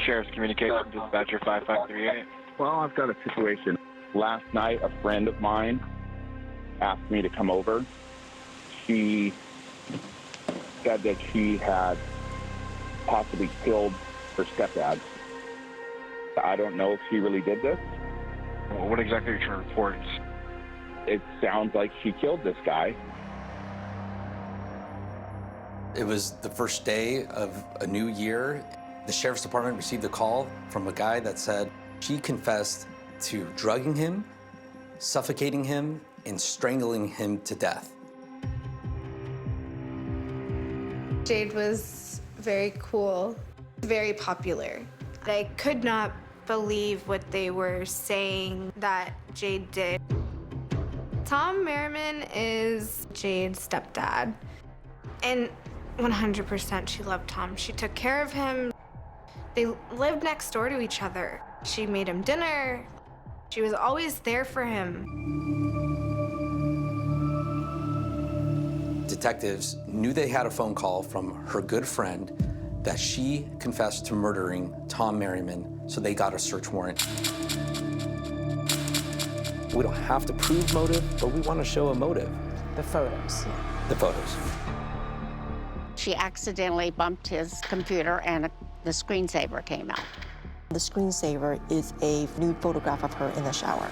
Sheriff's Communication Dispatcher 5538. Well, I've got a situation. Last night, a friend of mine asked me to come over. She said that she had possibly killed her stepdad. I don't know if she really did this. Well, what exactly are you trying to report? It sounds like she killed this guy. It was the first day of a new year. The Sheriff's Department received a call from a guy that said she confessed to drugging him, suffocating him, and strangling him to death. Jade was very cool, very popular. I could not believe what they were saying that Jade did. Tom Merriman is Jade's stepdad, and 100% she loved Tom. She took care of him. They lived next door to each other. She made him dinner. She was always there for him. Detectives knew they had a phone call from her good friend that she confessed to murdering Tom Merriman, so they got a search warrant. We don't have to prove motive, but we want to show a motive. The photos. The photos. She accidentally bumped his computer and the screensaver came out. The screensaver is a nude photograph of her in the shower.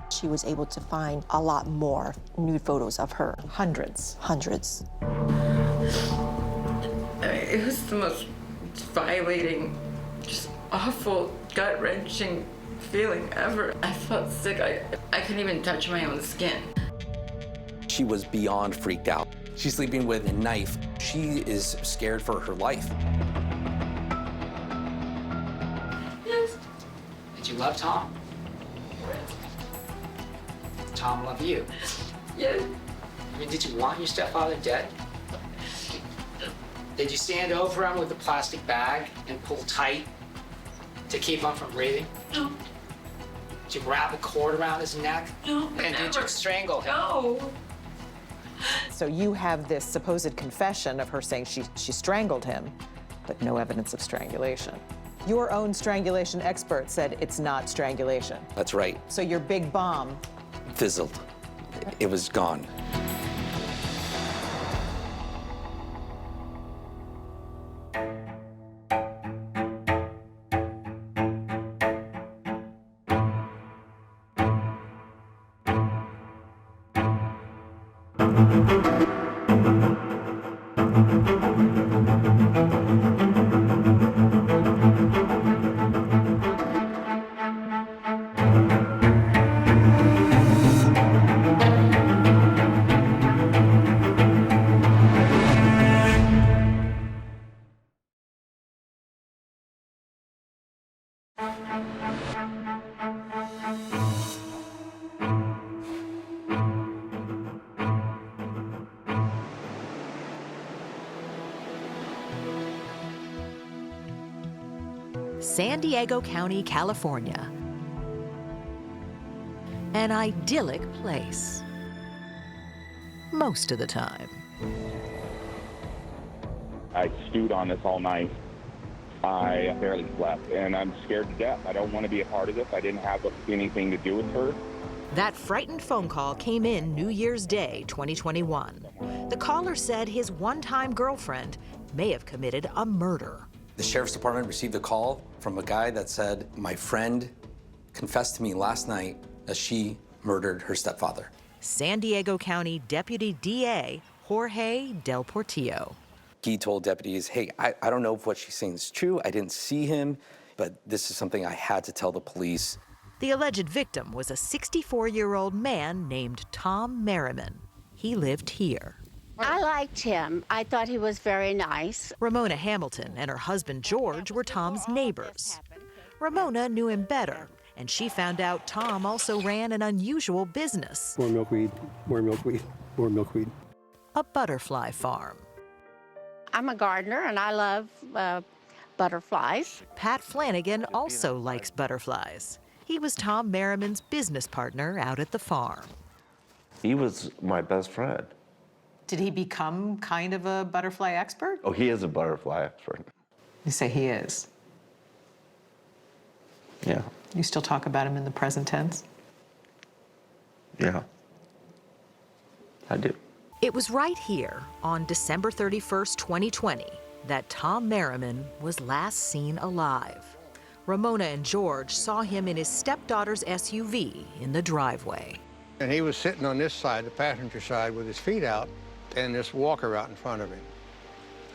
She was able to find a lot more nude photos of her. Hundreds. Hundreds. It was the most violating, just awful, gut-wrenching feeling ever. I felt sick. I couldn't even touch my own skin. She was beyond freaked out. She's sleeping with a knife. She is scared for her life. Yes. Did you love Tom? Did Tom love you? Yes. I mean, did you want your stepfather dead? Did you stand over him with a plastic bag and pull tight to keep him from breathing? No. Did you wrap a cord around his neck? No. And did you strangle him? No. So you have this supposed confession of her saying she strangled him, but no evidence of strangulation. Your own strangulation expert said it's not strangulation. That's right. So your big bomb Fizzled. It was gone. San Diego County, California. An idyllic place. Most of the time. I stewed on this all night. I barely slept, and I'm scared to death. I don't want to be a part of this. I didn't have anything to do with her. That frightened phone call came in New Year's Day, 2021. The caller said his one-time girlfriend may have committed a murder. The Sheriff's Department received a call from a guy that said, my friend confessed to me last night that she murdered her stepfather. San Diego County Deputy DA Jorge Del Portillo. He told deputies, hey, I don't know if what she's saying is true. I didn't see him, but this is something I had to tell the police. The alleged victim was a 64-year-old man named Tom Merriman. He lived here. I liked him. I thought he was very nice. Ramona Hamilton and her husband George were Tom's neighbors. Ramona knew him better, and she found out Tom also ran an unusual business. More milkweed, more milkweed, more milkweed. A butterfly farm. I'm a gardener and I love butterflies. Pat Flanagan also likes butterflies. He was Tom Merriman's business partner out at the farm. He was my best friend. Did he become kind of a butterfly expert? Oh, he is a butterfly expert. You say he is. Yeah. You still talk about him in the present tense? Yeah. I do. It was right here on December 31st, 2020, that Tom Merriman was last seen alive. Ramona and George saw him in his stepdaughter's SUV in the driveway. And he was sitting on this side, the passenger side, with his feet out and this walker out in front of him.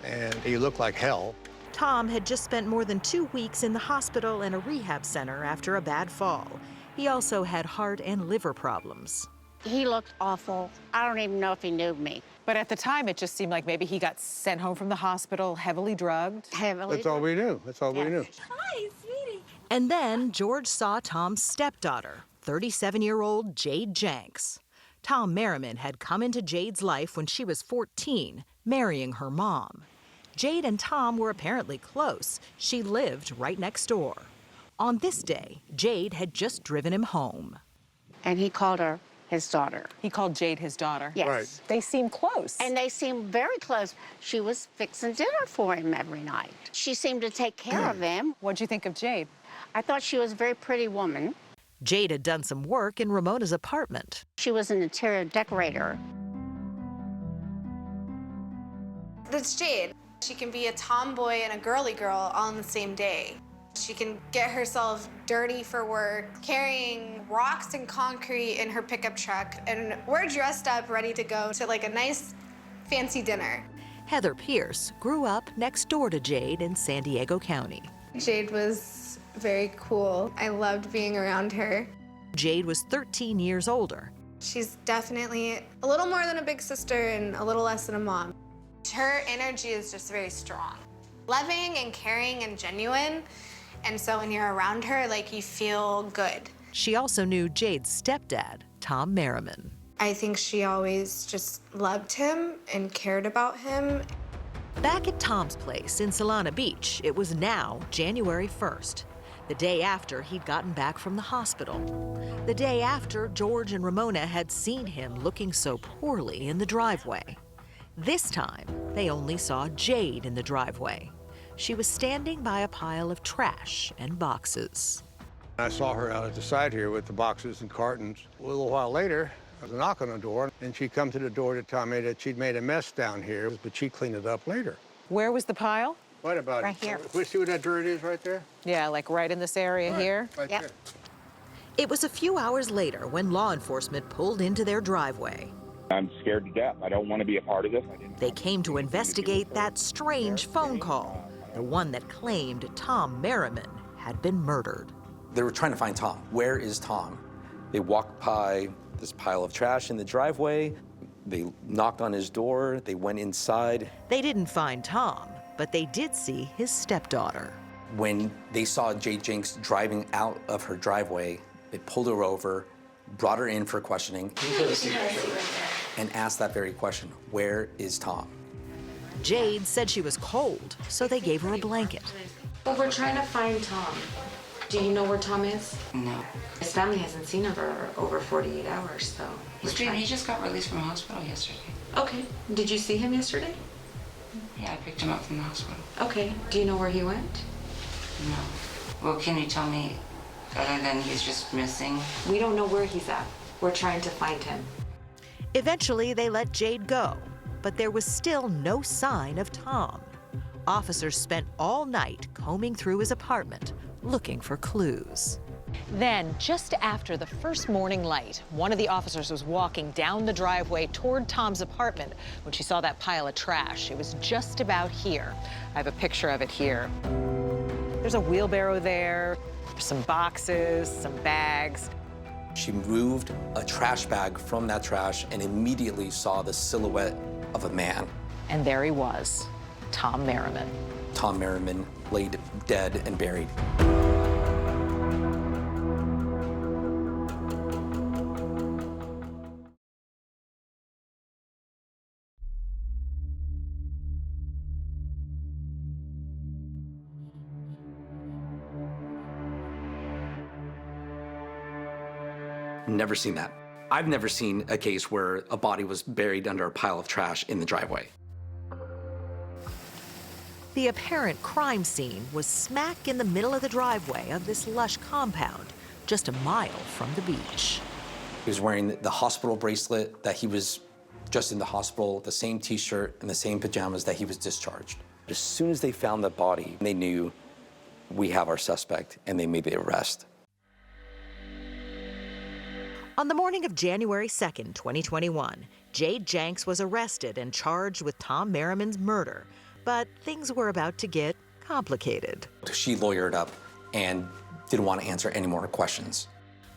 And he looked like hell. Tom had just spent more than 2 weeks in the hospital and a rehab center after a bad fall. He also had heart and liver problems. He looked awful. I don't even know if he knew me. But at the time, it just seemed like maybe he got sent home from the hospital, heavily drugged. That's all we knew. That's all we knew. Hi, sweetie. And then George saw Tom's stepdaughter, 37-year-old Jade Janks. Tom Merriman had come into Jade's life when she was 14, marrying her mom. Jade and Tom were apparently close. She lived right next door. On this day, Jade had just driven him home. And he called her his daughter. He called Jade his daughter? Yes. Right. They seem close. And they seemed very close. She was fixing dinner for him every night. She seemed to take care of him. What'd you think of Jade? I thought she was a very pretty woman. Jade had done some work in Ramona's apartment. She was an interior decorator. That's Jade. She can be a tomboy and a girly girl all in the same day. She can get herself dirty for work, carrying rocks and concrete in her pickup truck, and we're dressed up, ready to go to like a nice, fancy dinner. Heather Pierce grew up next door to Jade in San Diego County. Jade was very cool. I loved being around her. Jade was 13 years older. She's definitely a little more than a big sister and a little less than a mom. Her energy is just very strong. Loving and caring and genuine. And so when you're around her, like, you feel good. She also knew Jade's stepdad, Tom Merriman. I think she always just loved him and cared about him. Back at Tom's place in Solana Beach, it was now January 1st, the day after he'd gotten back from the hospital. The day after George and Ramona had seen him looking so poorly in the driveway. This time, they only saw Jade in the driveway. She was standing by a pile of trash and boxes. I saw her out at the side here with the boxes and cartons. A little while later, there was a knock on the door, and she come to the door to tell me that she'd made a mess down here, but she'd clean it up later. Where was the pile? What about Right here. We see what that dirt is right there? Yeah, like right in this area here? Right Yep. there. It was a few hours later when law enforcement pulled into their driveway. I'm scared to death. I don't want to be a part of this. They came to investigate that strange phone call, the one that claimed Tom Merriman had been murdered. They were trying to find Tom. Where is Tom? They walked by this pile of trash in the driveway. They knocked on his door. They went inside. They didn't find Tom, but they did see his stepdaughter. When they saw Jade Janks driving out of her driveway, they pulled her over, brought her in for questioning, and asked that very question, where is Tom? Jade said she was cold, so they gave her a blanket. Well, we're trying to find Tom. Do you know where Tom is? No. His family hasn't seen him for over 48 hours, so. He just got released from hospital yesterday. Okay. Did you see him yesterday? Yeah, I picked him up from the hospital. Okay. Do you know where he went? No. Well, can you tell me, other than he's just missing? We don't know where he's at. We're trying to find him. Eventually, they let Jade go, but there was still no sign of Tom. Officers spent all night combing through his apartment, looking for clues. Then, just after the first morning light, one of the officers was walking down the driveway toward Tom's apartment when she saw that pile of trash. It was just about here. I have a picture of it here. There's a wheelbarrow there, some boxes, some bags. She moved a trash bag from that trash and immediately saw the silhouette of a man. And there he was, Tom Merriman. Tom Merriman laid dead and buried. Never seen that. I've never seen a case where a body was buried under a pile of trash in the driveway. The The apparent crime scene was smack in the middle of the driveway of this lush compound, just a mile from the beach. He was wearing the hospital bracelet that he was just in the hospital, the same t-shirt and the same pajamas that he was discharged. As soon as they found the body, they knew we have our suspect, and they made the arrest. On the morning of January 2nd, 2021, Jade Janks was arrested and charged with Tom Merriman's murder, but things were about to get complicated. She lawyered up and didn't want to answer any more questions.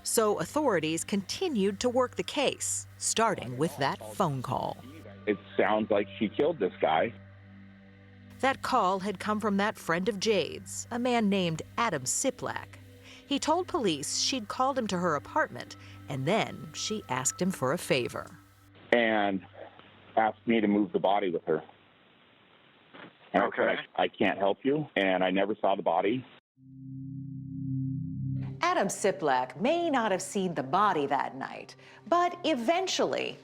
So authorities continued to work the case, starting with that phone call. It sounds like she killed this guy. That call had come from that friend of Jade's, a man named Adam Siplak. He told police she'd called him to her apartment, and then she asked him for a favor. And asked me to move the body with her. And Okay. I said, I can't help you, and I never saw the body. Adam Siplak may not have seen the body that night, but eventually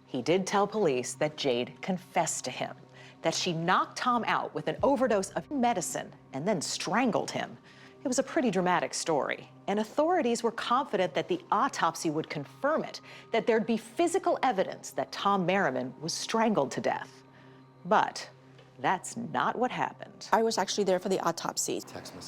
he did tell police that Jade confessed to him, that she knocked Tom out with an overdose of medicine and then strangled him. It was a pretty dramatic story, and authorities were confident that the autopsy would confirm it, that there'd be physical evidence that Tom Merriman was strangled to death. But that's not what happened. I was actually there for the autopsy.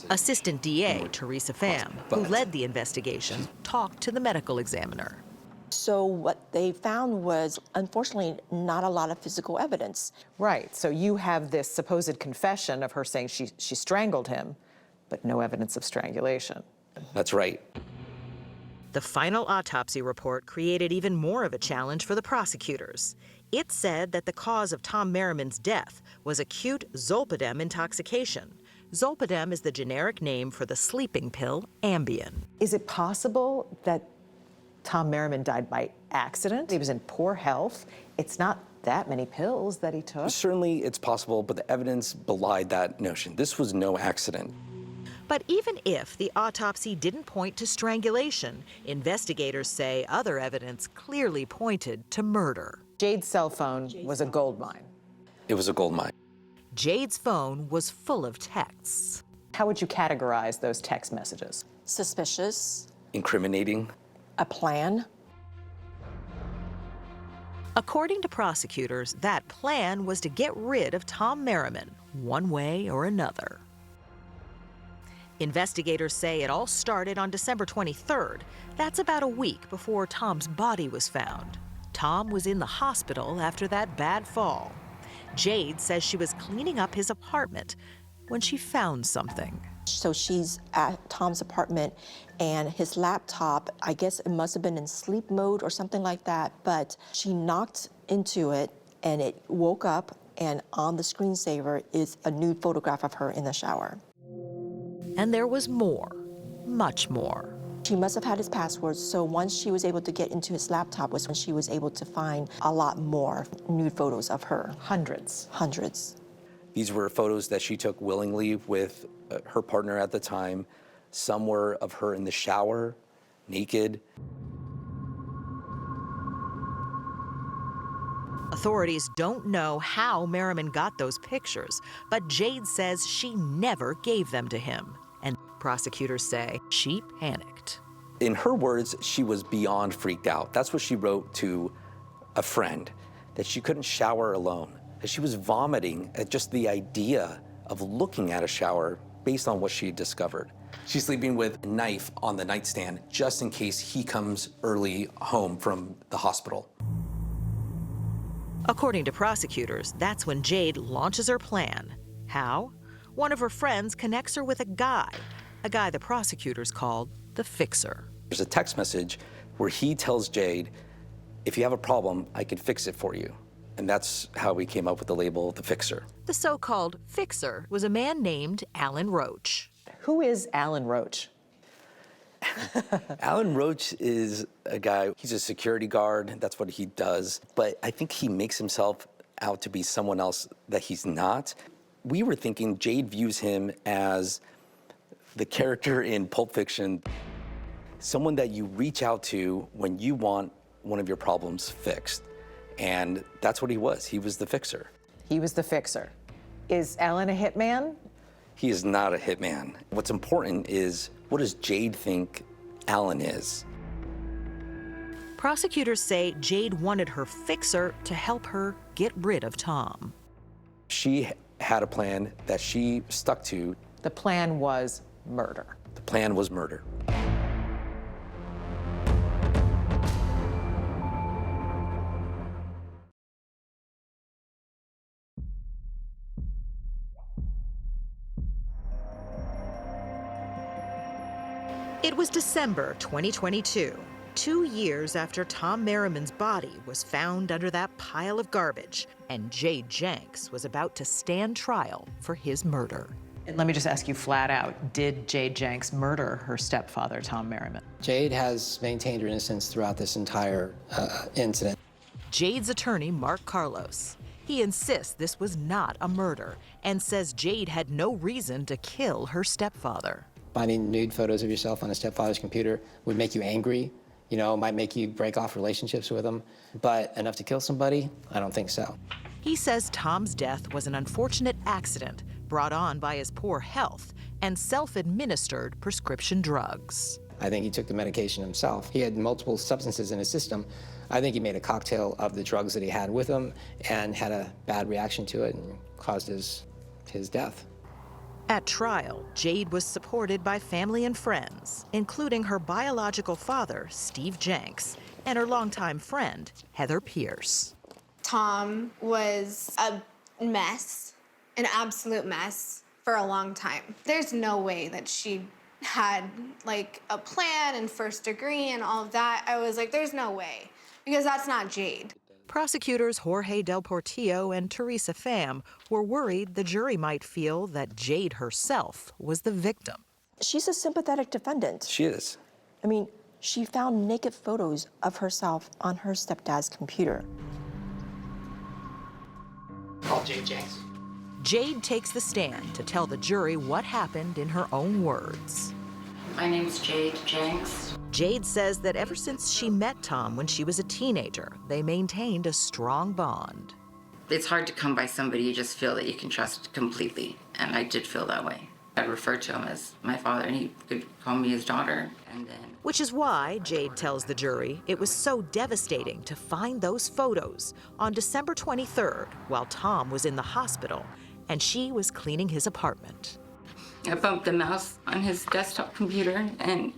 Assistant DA Teresa Pham, who led the investigation, talked to the medical examiner. So what they found was, unfortunately, not a lot of physical evidence. Right, so you have this supposed confession of her saying she strangled him, but no evidence of strangulation. That's right. The final autopsy report created even more of a challenge for the prosecutors. It said that the cause of Tom Merriman's death was acute zolpidem intoxication. Zolpidem is the generic name for the sleeping pill Ambien. Is it possible that Tom Merriman died by accident? He was in poor health. It's not that many pills that he took. Certainly it's possible, but the evidence belied that notion. This was no accident. But even if the autopsy didn't point to strangulation, investigators say other evidence clearly pointed to murder. Jade's cell phone was a gold mine. It was a gold mine. Jade's phone was full of texts. How would you categorize those text messages? Suspicious. Incriminating. A plan. According to prosecutors, that plan was to get rid of Tom Merriman, one way or another. Investigators say it all started on December 23rd. That's about a week before Tom's body was found. Tom was in the hospital after that bad fall. Jade says she was cleaning up his apartment when she found something. So she's at Tom's apartment, and his laptop, I guess it must have been in sleep mode or something like that, but she knocked into it and it woke up, and on the screensaver is a nude photograph of her in the shower. And there was more, much more. She must have had his passwords, so once she was able to get into his laptop was when she was able to find a lot more nude photos of her. Hundreds. Hundreds. These were photos that she took willingly with her partner at the time. Some were of her in the shower, naked. Authorities don't know how Merriman got those pictures, but Jade says she never gave them to him. And prosecutors say she panicked. In her words, she was beyond freaked out. That's what she wrote to a friend, that she couldn't shower alone, that she was vomiting at just the idea of looking at a shower based on what she had discovered. She's sleeping with a knife on the nightstand just in case he comes early home from the hospital. According to prosecutors, that's when Jade launches her plan. How? One of her friends connects her with a guy the prosecutors called the fixer. There's a text message where he tells Jade, if you have a problem, I can fix it for you. And that's how we came up with the label, the fixer. The so-called fixer was a man named Alan Roach. Who is Alan Roach? Alan Roach is a guy, he's a security guard, that's what he does. But I think he makes himself out to be someone else that he's not. We were thinking Jade views him as the character in Pulp Fiction, someone that you reach out to when you want one of your problems fixed. And that's what he was. He was the fixer. He was the fixer. Is Alan a hitman? He is not a hitman. What's important is, what does Jade think Alan is? Prosecutors say Jade wanted her fixer to help her get rid of Tom. She had a plan that she stuck to. The plan was murder. The plan was murder. It was December 2022, 2 years after Tom Merriman's body was found under that pile of garbage, and Jade Janks was about to stand trial for his murder. And let me just ask you flat out, did Jade Janks murder her stepfather, Tom Merriman? Jade has maintained her innocence throughout this entire incident. Jade's attorney, Mark Carlos. He insists this was not a murder and says Jade had no reason to kill her stepfather. Finding nude photos of yourself on a stepfather's computer would make you angry, you know, might make you break off relationships with him, but enough to kill somebody? I don't think so. He says Tom's death was an unfortunate accident brought on by his poor health and self-administered prescription drugs. I think he took the medication himself. He had multiple substances in his system. I think he made a cocktail of the drugs that he had with him and had a bad reaction to it and caused his death. At trial, Jade was supported by family and friends, including her biological father, Steve Janks, and her longtime friend, Heather Pierce. Tom was a mess, an absolute mess for a long time. There's no way that she had like a plan and first degree and all of that. I was like, there's no way, because that's not Jade. Prosecutors Jorge Del Portillo and Teresa Pham were worried the jury might feel that Jade herself was the victim. She's a sympathetic defendant. She is. I mean, she found naked photos of herself on her stepdad's computer. Call Jade Janks. Jade takes the stand to tell the jury what happened in her own words. My name is Jade Janks. Jade says that ever since she met Tom when she was a teenager, they maintained a strong bond. It's hard to come by somebody you just feel that you can trust completely, and I did feel that way. I referred to him as my father, and he could call me his daughter, and then... Which is why, Jade tells the jury, it was so devastating to find those photos on December 23rd while Tom was in the hospital and she was cleaning his apartment. I bumped the mouse on his desktop computer, and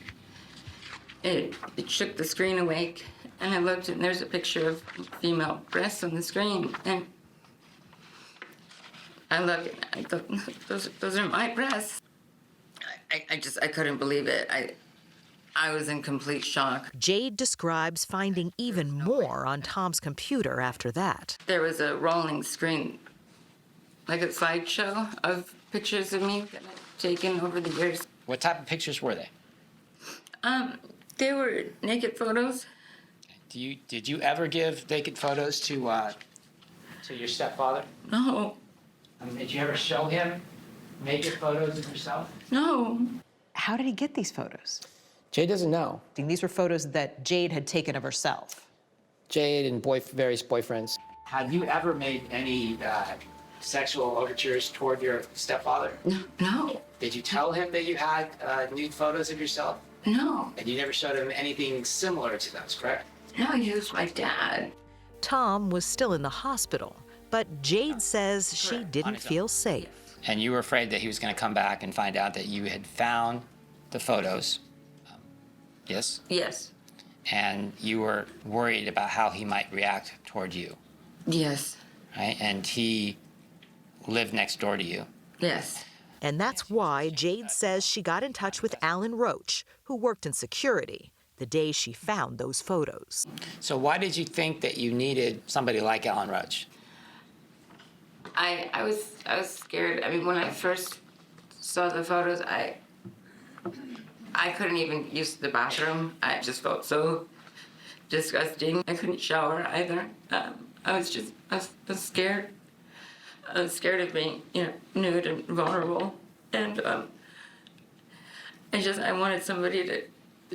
it shook the screen awake. And I looked, and there's a picture of female breasts on the screen. And I look, and I thought, those are my breasts. I couldn't believe it. I was in complete shock. Jade describes finding even more on Tom's computer after that. There was a rolling screen, like a slideshow of pictures of me that I've taken over the years. What type of pictures were they? They were naked photos. Did you ever give naked photos to your stepfather? No. Did you ever show him naked photos of yourself? No. How did he get these photos? Jade doesn't know. These were photos that Jade had taken of herself. Jade and various boyfriends. Have you ever made any sexual overtures toward your stepfather? No. Did you tell him that you had nude photos of yourself? No. And you never showed him anything similar to those, correct? No, he was my dad. Tom was still in the hospital, but Jade says she didn't feel safe. And you were afraid that he was going to come back and find out that you had found the photos. Yes? Yes. And you were worried about how he might react toward you. Yes. Right? And he lived next door to you. Yes. And that's why Jade says she got in touch with Alan Roach, who worked in security, the day she found those photos. So why did you think that you needed somebody like Alan Roach? I was scared. I mean, when I first saw the photos, I couldn't even use the bathroom. I just felt so disgusting. I couldn't shower either. I was scared. I was scared of being, nude and vulnerable. And I wanted somebody to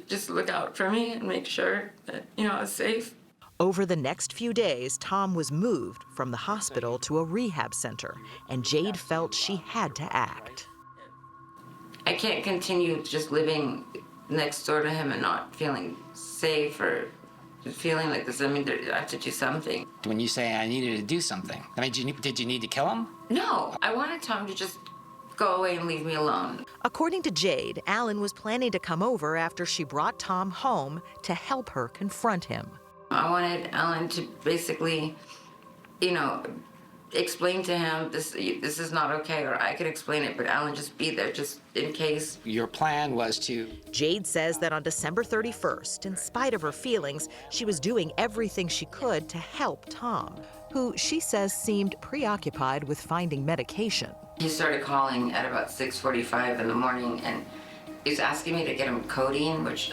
just look out for me and make sure that, I was safe. Over the next few days, Tom was moved from the hospital to a rehab center, and Jade felt she had to act. I can't continue just living next door to him and not feeling safe or feeling like this. I mean, I have to do something. When you say I needed to do something, I mean, did you need to kill him? No, I wanted Tom to just go away and leave me alone. According to Jade, Alan was planning to come over after she brought Tom home to help her confront him. I wanted Alan to basically, explain to him this is not okay, or I could explain it, but Alan just be there just in case. Your plan was to... Jade says that on December 31st, in spite of her feelings, she was doing everything she could to help Tom, who she says seemed preoccupied with finding medication. He started calling at about 6:45 in the morning, and he's asking me to get him codeine, which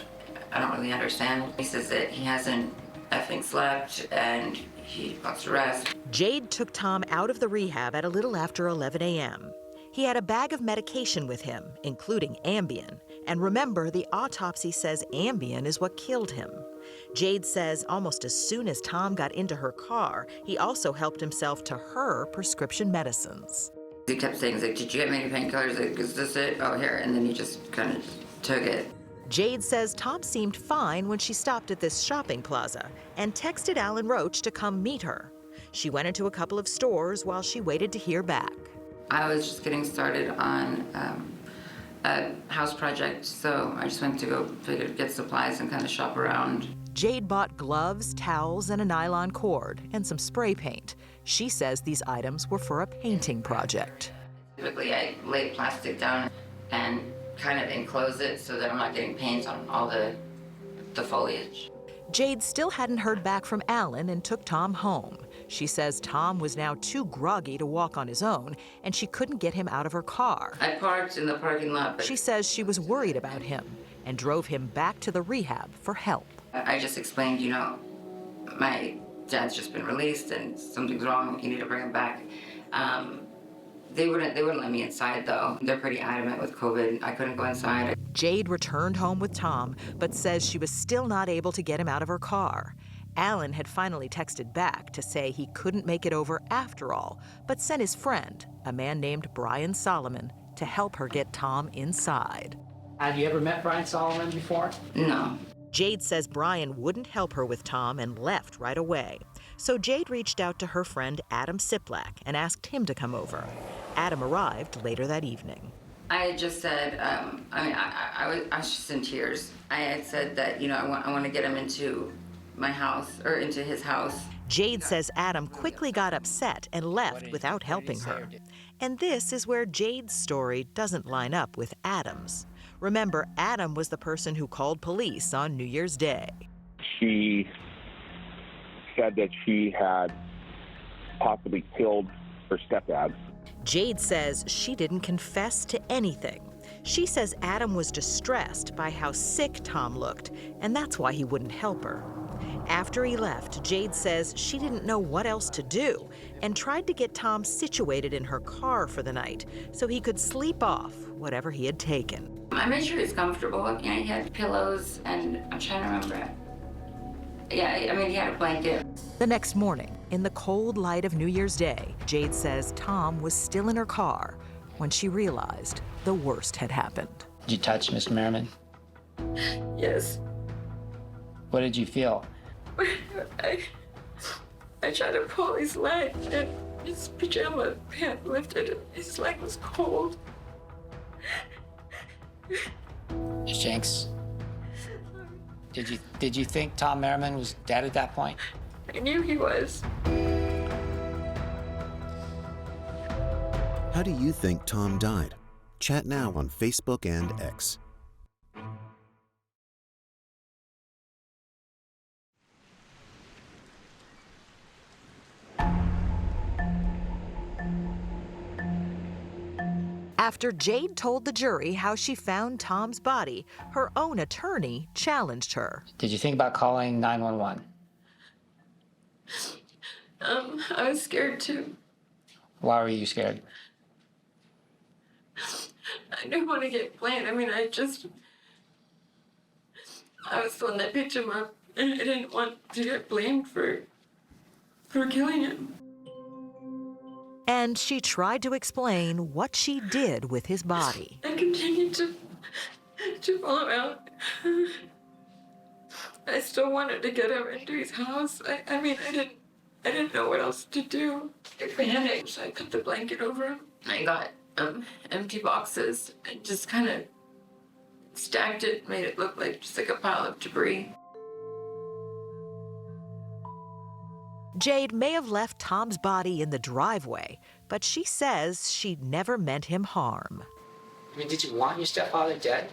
I don't really understand. He says that he hasn't effing slept and he wants to rest. Jade took Tom out of the rehab at a little after 11 a.m. He had a bag of medication with him, including Ambien. And remember, the autopsy says Ambien is what killed him. Jade says almost as soon as Tom got into her car, he also helped himself to her prescription medicines. He kept saying, like, did you get me any painkillers? Like, is this it? Oh, here. And then he just kind of took it. Jade says Tom seemed fine when she stopped at this shopping plaza and texted Alan Roach to come meet her. She went into a couple of stores while she waited to hear back. I was just getting started on a house project, so I just went to go get supplies and kind of shop around. Jade bought gloves, towels, and a nylon cord, and some spray paint. She says these items were for a painting project. Typically, I lay plastic down and kind of enclose it so that I'm not getting paint on all the foliage. Jade still hadn't heard back from Alan and took Tom home. She says Tom was now too groggy to walk on his own, and she couldn't get him out of her car. I parked in the parking lot. She says she was worried about him and drove him back to the rehab for help. I just explained, my dad's just been released and something's wrong. You need to bring him back. They wouldn't let me inside, though. They're pretty adamant with COVID. I couldn't go inside. Jade returned home with Tom, but says she was still not able to get him out of her car. Alan had finally texted back to say he couldn't make it over after all, but sent his friend, a man named Brian Solomon, to help her get Tom inside. Had you ever met Brian Solomon before? No. Jade says Brian wouldn't help her with Tom and left right away. So Jade reached out to her friend Adam Siplak and asked him to come over. Adam arrived later that evening. I had just said, I was just in tears. I had said that, I want to get him into my house, or into his house. Jade says Adam quickly got upset and left without helping her. And this is where Jade's story doesn't line up with Adam's. Remember, Adam was the person who called police on New Year's Day. She said that she had possibly killed her stepdad. Jade says she didn't confess to anything. She says Adam was distressed by how sick Tom looked, and that's why he wouldn't help her. After he left, Jade says she didn't know what else to do and tried to get Tom situated in her car for the night so he could sleep off whatever he had taken. I made sure he's comfortable. He had pillows, and I'm trying to remember. Yeah, he had a blanket. The next morning, in the cold light of New Year's Day, Jade says Tom was still in her car when she realized the worst had happened. Did you touch Mr. Merriman? Yes. What did you feel? I tried to pull his leg, and his pajama pant lifted, and his leg was cold. Ms. Janks, did you think Tom Merriman was dead at that point? I knew he was. How do you think Tom died? Chat now on Facebook and X. After Jade told the jury how she found Tom's body, her own attorney challenged her. Did you think about calling 911? I was scared too. Why were you scared? I didn't want to get blamed. I was the one that picked him up, And I didn't want to get blamed for killing him. And she tried to explain what she did with his body. I continued to follow out. I still wanted to get him into his house. I mean, I didn't know what else to do. I panicked, so I put the blanket over him. I got empty boxes and just kind of stacked it, made it look like just like a pile of debris. Jade may have left Tom's body in the driveway, but she says she never meant him harm. I mean, did you want your stepfather dead?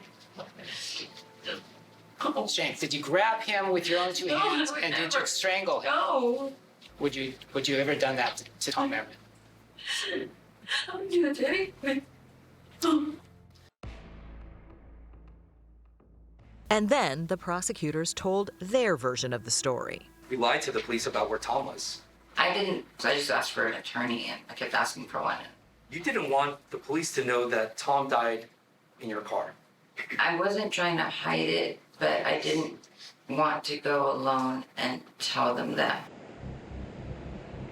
Janks, did you grab him with your own two hands and did you strangle him? No. Would you ever done that to Tom ever? I would do that to anyone. And then the prosecutors told their version of the story. We lied to the police about where Tom was. I didn't. I just asked for an attorney, and I kept asking for one. You didn't want the police to know that Tom died in your car. I wasn't trying to hide it, but I didn't want to go alone and tell them that.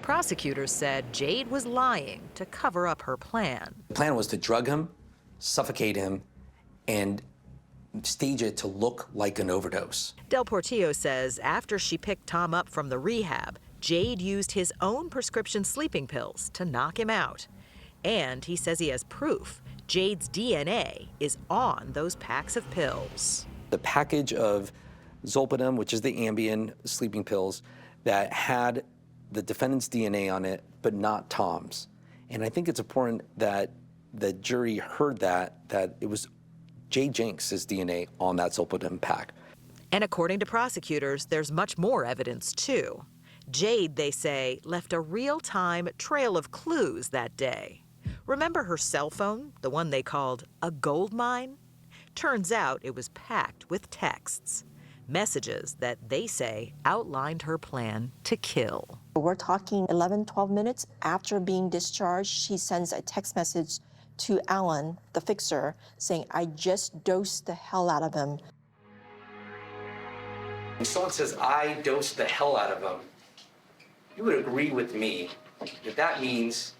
Prosecutors said Jade was lying to cover up her plan. The plan was to drug him, suffocate him, and stage it to look like an overdose. Del Portillo says after she picked Tom up from the rehab, Jade used his own prescription sleeping pills to knock him out. And he says he has proof Jade's DNA is on those packs of pills. The package of Zolpidem, which is the Ambien sleeping pills, that had the defendant's DNA on it, but not Tom's. And I think it's important that the jury heard that it was Jade Janks' DNA on that Zolpidem pack. And according to prosecutors, there's much more evidence, too. Jade, they say, left a real-time trail of clues that day. Remember her cell phone, the one they called a gold mine? Turns out it was packed with texts, messages that they say outlined her plan to kill. We're talking 11, 12 minutes after being discharged, she sends a text message to Alan, the fixer, saying, I just dosed the hell out of him. When someone says, I dosed the hell out of him, you would agree with me that that means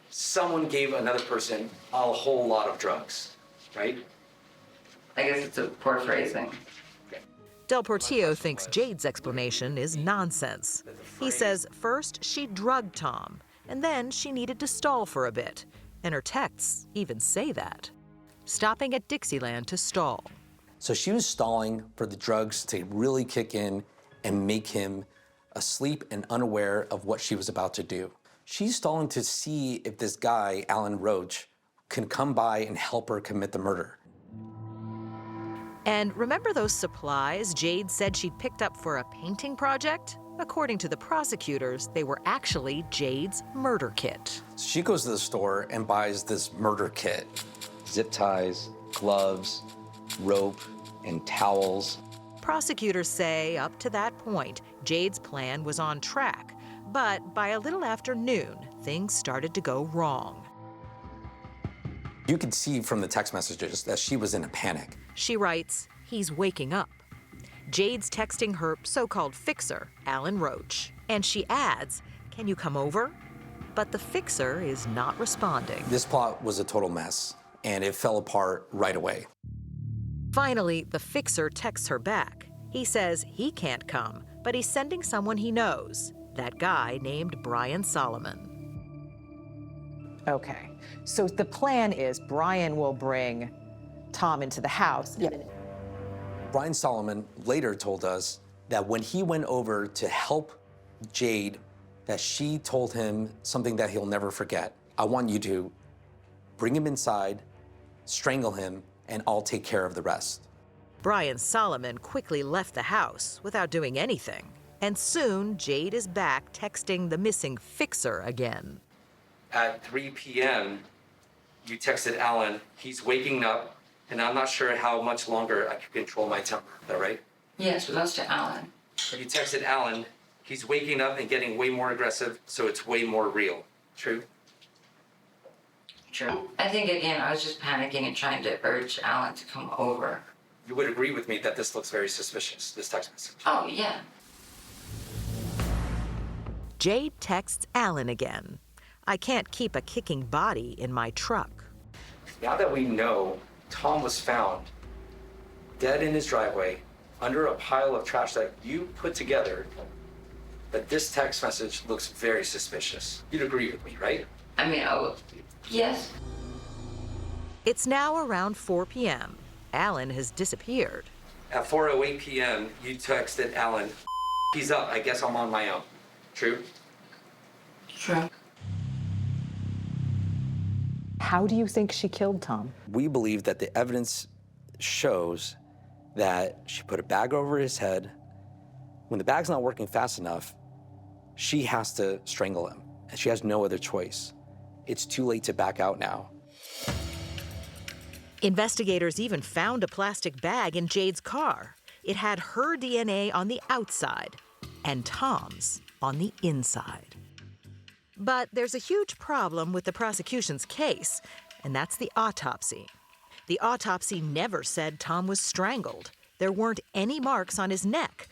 someone gave another person a whole lot of drugs, right? I guess it's a poor phrasing. Del Portillo thinks Jade's explanation is nonsense. He says first she drugged Tom, and then she needed to stall for a bit. And her texts even say that. Stopping at Dixieland to stall. So she was stalling for the drugs to really kick in and make him asleep and unaware of what she was about to do. She's stalling to see if this guy, Alan Roach, can come by and help her commit the murder. And remember those supplies Jade said she'd picked up for a painting project? According to the prosecutors, they were actually Jade's murder kit. She goes to the store and buys this murder kit. Zip ties, gloves, rope, and towels. Prosecutors say up to that point, Jade's plan was on track. But by a little after noon, things started to go wrong. You could see from the text messages that she was in a panic. She writes, he's waking up. Jade's texting her so-called fixer, Alan Roach. And she adds, can you come over? But the fixer is not responding. This plot was a total mess, and it fell apart right away. Finally, the fixer texts her back. He says he can't come, but he's sending someone he knows, that guy named Brian Solomon. Okay, so the plan is Brian will bring Tom into the house. Yep. Brian Solomon later told us that when he went over to help Jade, that she told him something that he'll never forget. I want you to bring him inside, strangle him, and I'll take care of the rest. Brian Solomon quickly left the house without doing anything. And soon, Jade is back texting the missing fixer again. At 3 p.m., you texted Alan, he's waking up, and I'm not sure how much longer I can control my temper. Is that right? Yes, but that's to Alan. You texted Alan, he's waking up and getting way more aggressive, so it's way more real. True? True. I think, again, I was just panicking and trying to urge Alan to come over. You would agree with me that this looks very suspicious, this text message. Oh, yeah. Jade texts Alan again. I can't keep a kicking body in my truck. Now that we know Tom was found dead in his driveway under a pile of trash that you put together, that this text message looks very suspicious. You'd agree with me, right? I mean, yes. It's now around 4 p.m. Alan has disappeared. At 4:08 p.m., you texted Alan, he's up, I guess I'm on my own. True? True. How do you think she killed Tom? We believe that the evidence shows that she put a bag over his head. When the bag's not working fast enough, she has to strangle him, and she has no other choice. It's too late to back out now. Investigators even found a plastic bag in Jade's car. It had her DNA on the outside and Tom's on the inside. But there's a huge problem with the prosecution's case, and that's the autopsy. The autopsy never said Tom was strangled. There weren't any marks on his neck.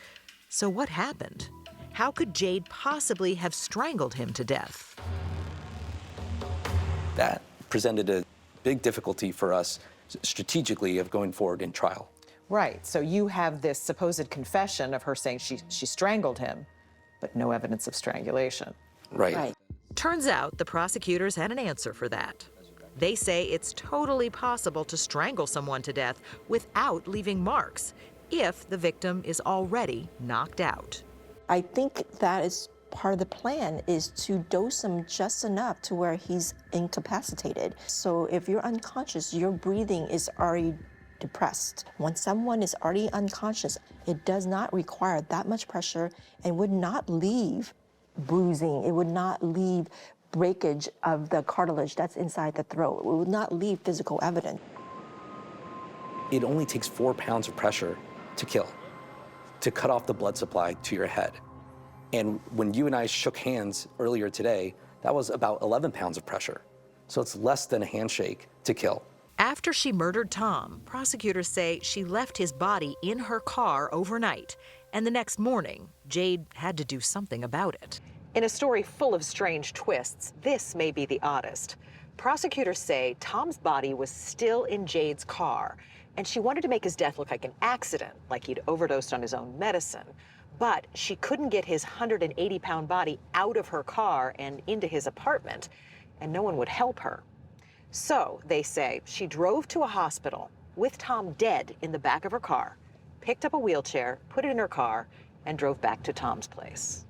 So what happened? How could Jade possibly have strangled him to death? That presented a big difficulty for us strategically of going forward in trial. Right, so you have this supposed confession of her saying she strangled him, but no evidence of strangulation. Right. Turns out the prosecutors had an answer for that. They say it's totally possible to strangle someone to death without leaving marks if the victim is already knocked out. I think that is part of the plan, is to dose him just enough to where he's incapacitated. So if you're unconscious, your breathing is already depressed. When someone is already unconscious, it does not require that much pressure and would not leave bruising. It would not leave breakage of the cartilage that's inside the throat. It would not leave physical evidence. It only takes 4 pounds of pressure to kill, to cut off the blood supply to your head. And when you and I shook hands earlier today, that was about 11 pounds of pressure. So it's less than a handshake to kill. After she murdered Tom, prosecutors say she left his body in her car overnight, and the next morning, Jade had to do something about it. In a story full of strange twists, this may be the oddest. Prosecutors say Tom's body was still in Jade's car, and she wanted to make his death look like an accident, like he'd overdosed on his own medicine. But she couldn't get his 180-pound body out of her car and into his apartment, and no one would help her. So, they say, she drove to a hospital with Tom dead in the back of her car, picked up a wheelchair, put it in her car, and drove back to Tom's place.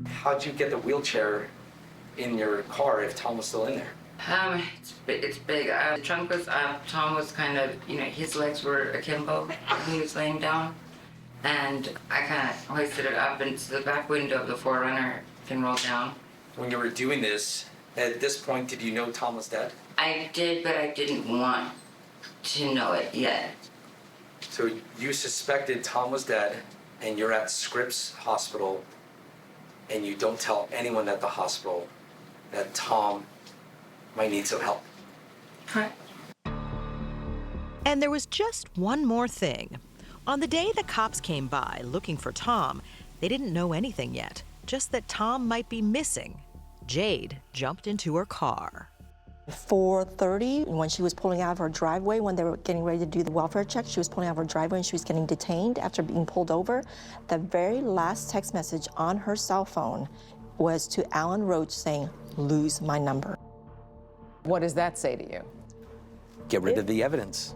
How'd you get the wheelchair in your car if Tom was still in there? It's big. The trunk was up. Tom was kind of, his legs were akimbo when he was laying down. And I kind of hoisted it up into the back window of the 4Runner can roll down. When you were doing this, at this point, did you know Tom was dead? I did, but I didn't want to know it yet. So you suspected Tom was dead, and you're at Scripps Hospital, and you don't tell anyone at the hospital that Tom might need some help. Correct. And there was just one more thing. On the day the cops came by looking for Tom, they didn't know anything yet, just that Tom might be missing. Jade jumped into her car. 4:30, when she was pulling out of her driveway, when they were getting ready to do the welfare check, she was pulling out of her driveway and she was getting detained after being pulled over. The very last text message on her cell phone was to Alan Roach saying, "Lose my number." What does that say to you? Get rid of the evidence.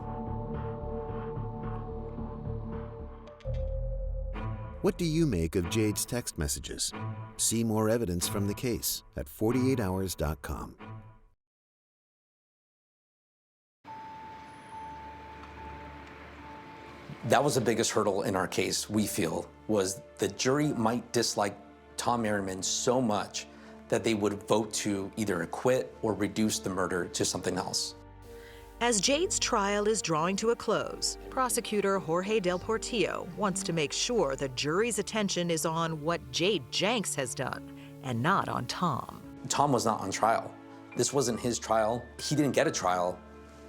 What do you make of Jade's text messages? See more evidence from the case at 48hours.com. That was the biggest hurdle in our case, we feel, was the jury might dislike Tom Merriman so much that they would vote to either acquit or reduce the murder to something else. As Jade's trial is drawing to a close, prosecutor Jorge Del Portillo wants to make sure the jury's attention is on what Jade Janks has done and not on Tom. Tom was not on trial. This wasn't his trial. He didn't get a trial.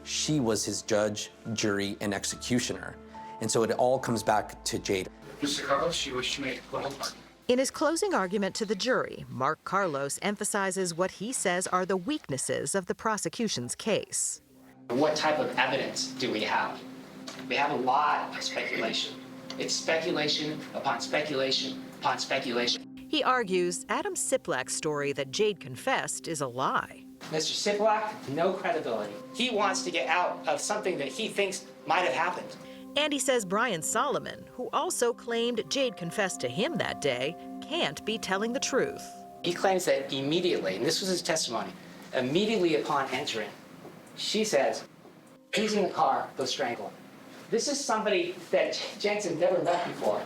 She was his judge, jury, and executioner. And so it all comes back to Jade. Mr. Carlos, you wish to make a closing argument? In his closing argument to the jury, Mark Carlos emphasizes what he says are the weaknesses of the prosecution's case. What type of evidence do we have? We have a lot of speculation. It's speculation upon speculation upon speculation. He argues Adam Siplak's story that Jade confessed is a lie. Mr. Siplak, no credibility. He wants to get out of something that he thinks might have happened. And he says Brian Solomon, who also claimed Jade confessed to him that day, can't be telling the truth. He claims that immediately, and this was his testimony, immediately upon entering, she says, he's in the car, go strangle him. This is somebody that Janks had never met before.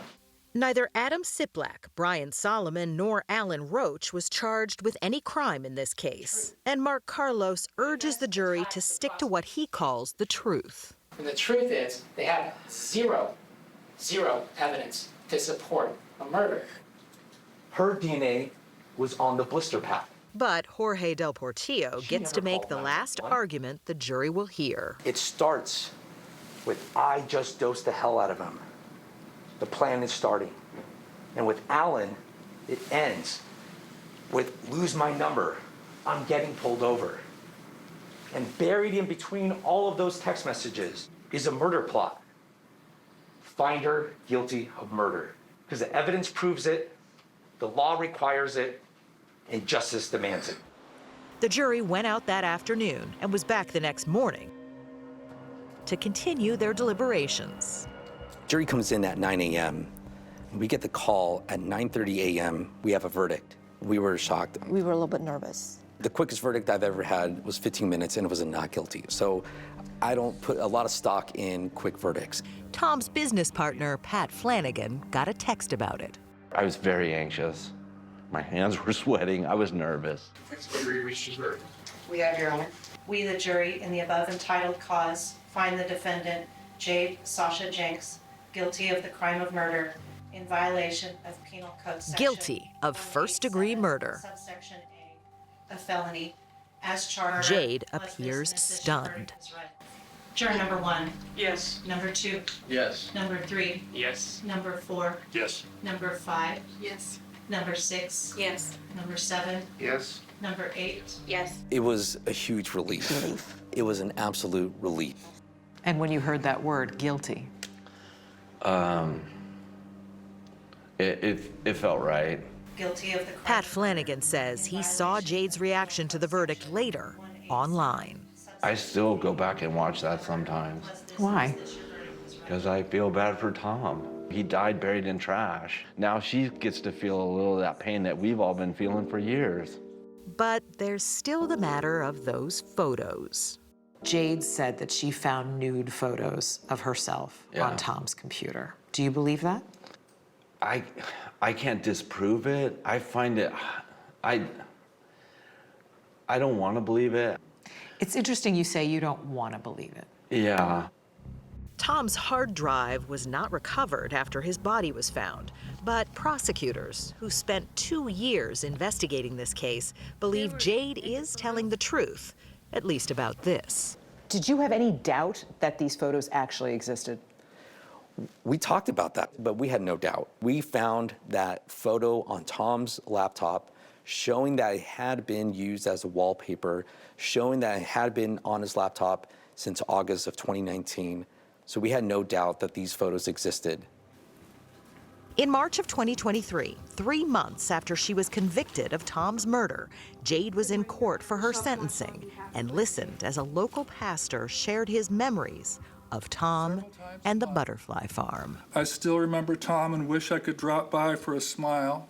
Neither Adam Siplak, Brian Solomon, nor Alan Roach was charged with any crime in this case. And Mark Carlos urges the jury to stick to what he calls the truth. And the truth is, they have zero evidence to support a murder. Her DNA was on the blister pad. But Jorge Del Portillo gets to make the last argument the jury will hear. It starts with, I just dosed the hell out of him. The plan is starting. And with Alan, it ends with, lose my number, I'm getting pulled over. And buried in between all of those text messages is a murder plot. Find her guilty of murder. Because the evidence proves it, the law requires it, and justice demands it. The jury went out that afternoon and was back the next morning to continue their deliberations. Jury comes in at 9 a.m. We get the call at 9:30 a.m. We have a verdict. We were shocked. We were a little bit nervous. The quickest verdict I've ever had was 15 minutes, and it was a not guilty. So I don't put a lot of stock in quick verdicts. Tom's business partner, Pat Flanagan, got a text about it. I was very anxious. My hands were sweating. I was nervous. We have, Your Honor. We, the jury, in the above entitled cause, find the defendant, Jade Sasha Janks, guilty of the crime of murder in violation of Penal Code Section Guilty of first-degree murder. Subsection A, a felony, as charged. Jade appears stunned. Juror number 1. Yes. Number 2. Yes. Number 3. Yes. Number 4. Yes. Number 5. Yes. Number 6. Yes. Number 7. Yes. Number 8. Yes. It was a huge relief. It was an absolute relief. And when you heard that word, guilty? It felt right. Guilty of the crime. Pat Flanagan says he saw Jade's reaction to the verdict later, online. I still go back and watch that sometimes. Why? Because I feel bad for Tom. He died buried in trash. Now she gets to feel a little of that pain that we've all been feeling for years. But there's still the matter of those photos. Jade said that she found nude photos of herself on Tom's computer. Do you believe that? I can't disprove it. I find it, I don't want to believe it. It's interesting you say you don't want to believe it. Yeah. Tom's hard drive was not recovered after his body was found, but prosecutors, who spent 2 years investigating this case, believe Jade is telling the truth, at least about this. Did you have any doubt that these photos actually existed? We talked about that, but we had no doubt. We found that photo on Tom's laptop showing that it had been used as a wallpaper, showing that it had been on his laptop since August of 2019. So we had no doubt that these photos existed. In March of 2023, 3 months after she was convicted of Tom's murder, Jade was in court for her sentencing and listened as a local pastor shared his memories of Tom and the butterfly farm. I still remember Tom and wish I could drop by for a smile,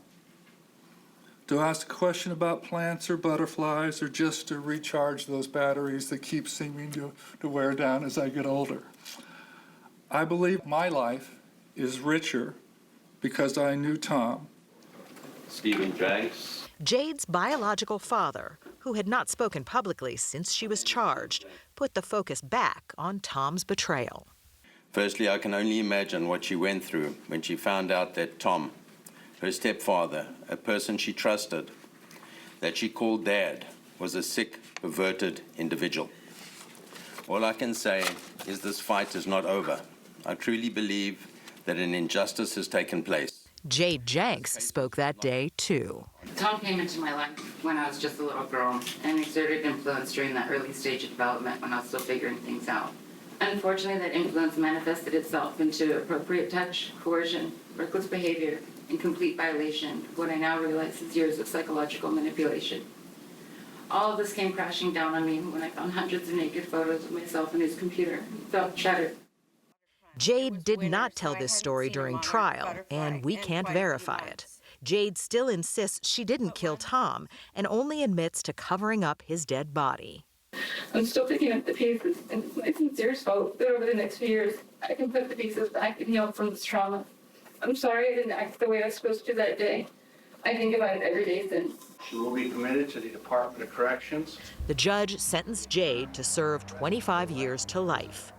to ask a question about plants or butterflies, or just to recharge those batteries that keep seeming to wear down as I get older. I believe my life is richer because I knew Tom. Stephen Janks. Jade's biological father, who had not spoken publicly since she was charged, put the focus back on Tom's betrayal. Firstly, I can only imagine what she went through when she found out that Tom, her stepfather, a person she trusted, that she called Dad, was a sick, perverted individual. All I can say is this fight is not over. I truly believe that an injustice has taken place. Jade Janks spoke that day, too. Tom came into my life when I was just a little girl and exerted influence during that early stage of development when I was still figuring things out. Unfortunately, that influence manifested itself into appropriate touch, coercion, reckless behavior, and complete violation of what I now realize is years of psychological manipulation. All of this came crashing down on me when I found hundreds of naked photos of myself in his computer and felt shattered. Jade did not tell this story during trial, and we can't verify it. Jade still insists she didn't kill Tom and only admits to covering up his dead body. I'm still picking up the pieces, and it's my sincere hope that over the next few years, I can put the pieces back and heal from this trauma. I'm sorry I didn't act the way I was supposed to that day. I think about it every day since. She will be committed to the Department of Corrections. The judge sentenced Jade to serve 25 years to life.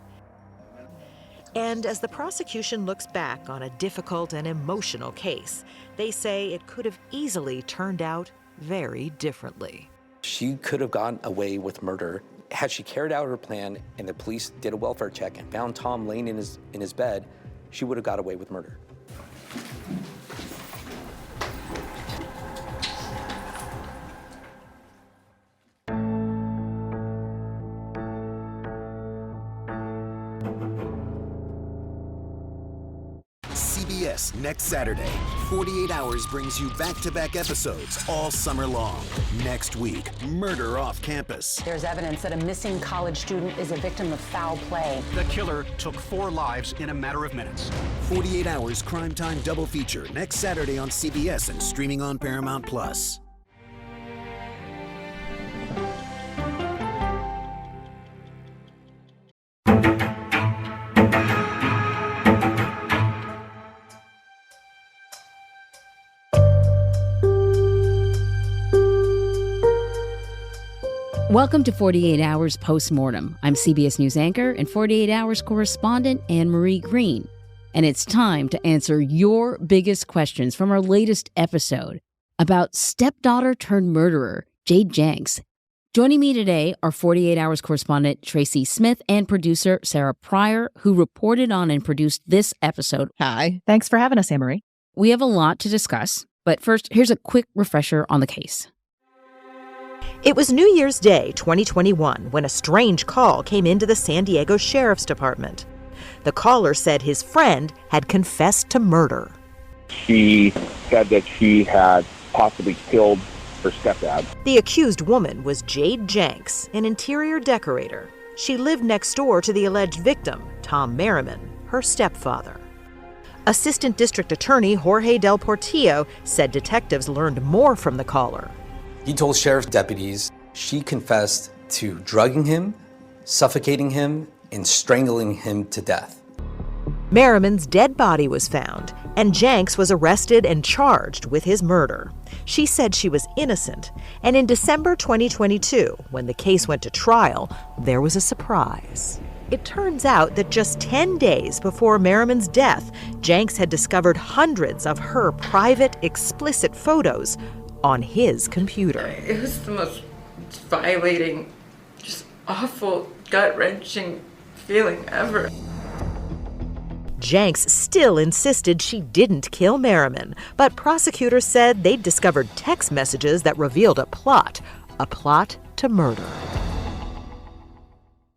And as the prosecution looks back on a difficult and emotional case, they say it could have easily turned out very differently. She could have gotten away with murder had she carried out her plan and the police did a welfare check and found Tom laying in his bed. She would have got away with murder. CBS next Saturday. 48 Hours brings you back-to-back episodes all summer long. Next week, murder off campus. There's evidence that a missing college student is a victim of foul play. The killer took 4 lives in a matter of minutes. 48 Hours Crime Time double feature next Saturday on CBS and streaming on Paramount+. Welcome to 48 Hours Post-mortem. I'm CBS News anchor and 48 Hours correspondent Anne-Marie Green. And it's time to answer your biggest questions from our latest episode about stepdaughter turned murderer, Jade Janks. Joining me today are 48 Hours correspondent Tracy Smith and producer Sarah Pryor, who reported on and produced this episode. Hi. Thanks for having us, Anne-Marie. We have a lot to discuss, but first, here's a quick refresher on the case. It was New Year's Day 2021 when a strange call came into the San Diego Sheriff's Department. The caller said his friend had confessed to murder. She said that she had possibly killed her stepdad. The accused woman was Jade Janks, an interior decorator. She lived next door to the alleged victim, Tom Merriman, her stepfather. Assistant District Attorney Jorge Del Portillo said detectives learned more from the caller. He told sheriff's deputies she confessed to drugging him, suffocating him, and strangling him to death. Merriman's dead body was found, and Janks was arrested and charged with his murder. She said she was innocent, and in December 2022, when the case went to trial, there was a surprise. It turns out that just 10 days before Merriman's death, Janks had discovered hundreds of her private, explicit photos on his computer. It was the most violating, just awful, gut-wrenching feeling ever. Janks still insisted she didn't kill Merriman, but prosecutors said they'd discovered text messages that revealed a plot to murder.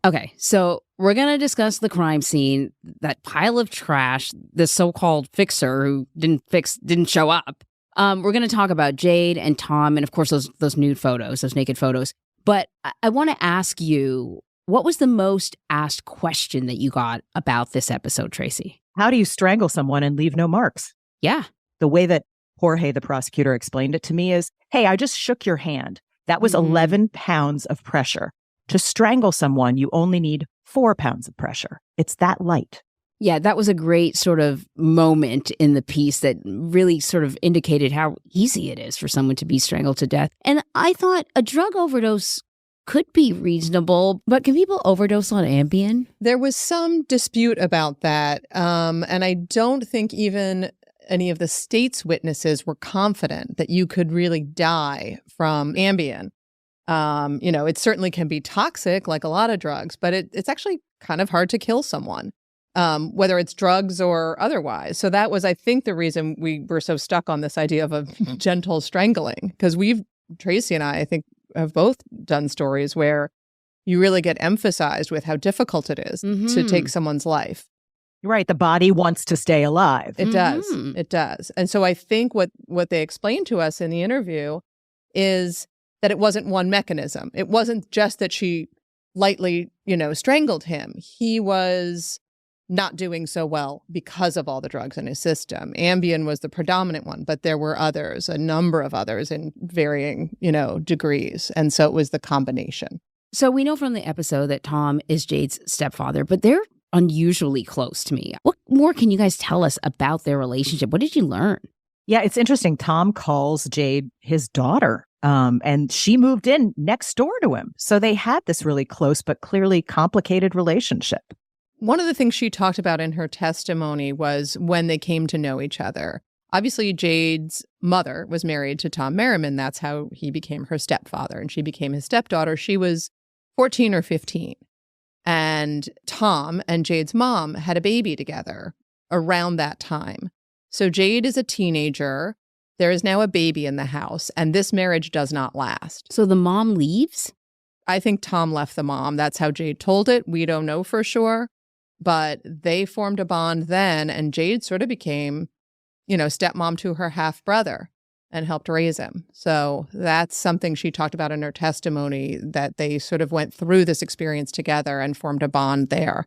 Okay, so we're going to discuss the crime scene, that pile of trash, the so-called fixer who didn't show up. We're going to talk about Jade and Tom and, of course, those nude photos, those naked photos. But I want to ask you, what was the most asked question that you got about this episode, Tracy? How do you strangle someone and leave no marks? Yeah. The way that Jorge, the prosecutor, explained it to me is, hey, I just shook your hand. That was 11 pounds of pressure. To strangle someone, you only need 4 pounds of pressure. It's that light. Yeah, that was a great sort of moment in the piece that really sort of indicated how easy it is for someone to be strangled to death. And I thought a drug overdose could be reasonable, but can people overdose on Ambien? There was some dispute about that, and I don't think even any of the state's witnesses were confident that you could really die from Ambien. It certainly can be toxic, like a lot of drugs, but it's actually kind of hard to kill someone, whether it's drugs or otherwise. So that was, I think, the reason we were so stuck on this idea of a gentle strangling, because Tracy and I think, have both done stories where you really get emphasized with how difficult it is to take someone's life. Right. The body wants to stay alive. It does. It does. And so I think what they explained to us in the interview is that it wasn't one mechanism. It wasn't just that she lightly, strangled him. He was not doing so well because of all the drugs in his system. Ambien was the predominant one, but there were others, a number of others in varying, degrees. And so it was the combination. So we know from the episode that Tom is Jade's stepfather, but they're unusually close to me. What more can you guys tell us about their relationship? What did you learn? Yeah, it's interesting. Tom calls Jade his daughter, and she moved in next door to him. So they had this really close but clearly complicated relationship. One of the things she talked about in her testimony was when they came to know each other. Obviously, Jade's mother was married to Tom Merriman. That's how he became her stepfather, and she became his stepdaughter. She was 14 or 15. And Tom and Jade's mom had a baby together around that time. So Jade is a teenager. There is now a baby in the house, and this marriage does not last. So the mom leaves? I think Tom left the mom. That's how Jade told it. We don't know for sure. But they formed a bond then, and Jade sort of became, stepmom to her half-brother and helped raise him. So that's something she talked about in her testimony, that they sort of went through this experience together and formed a bond there.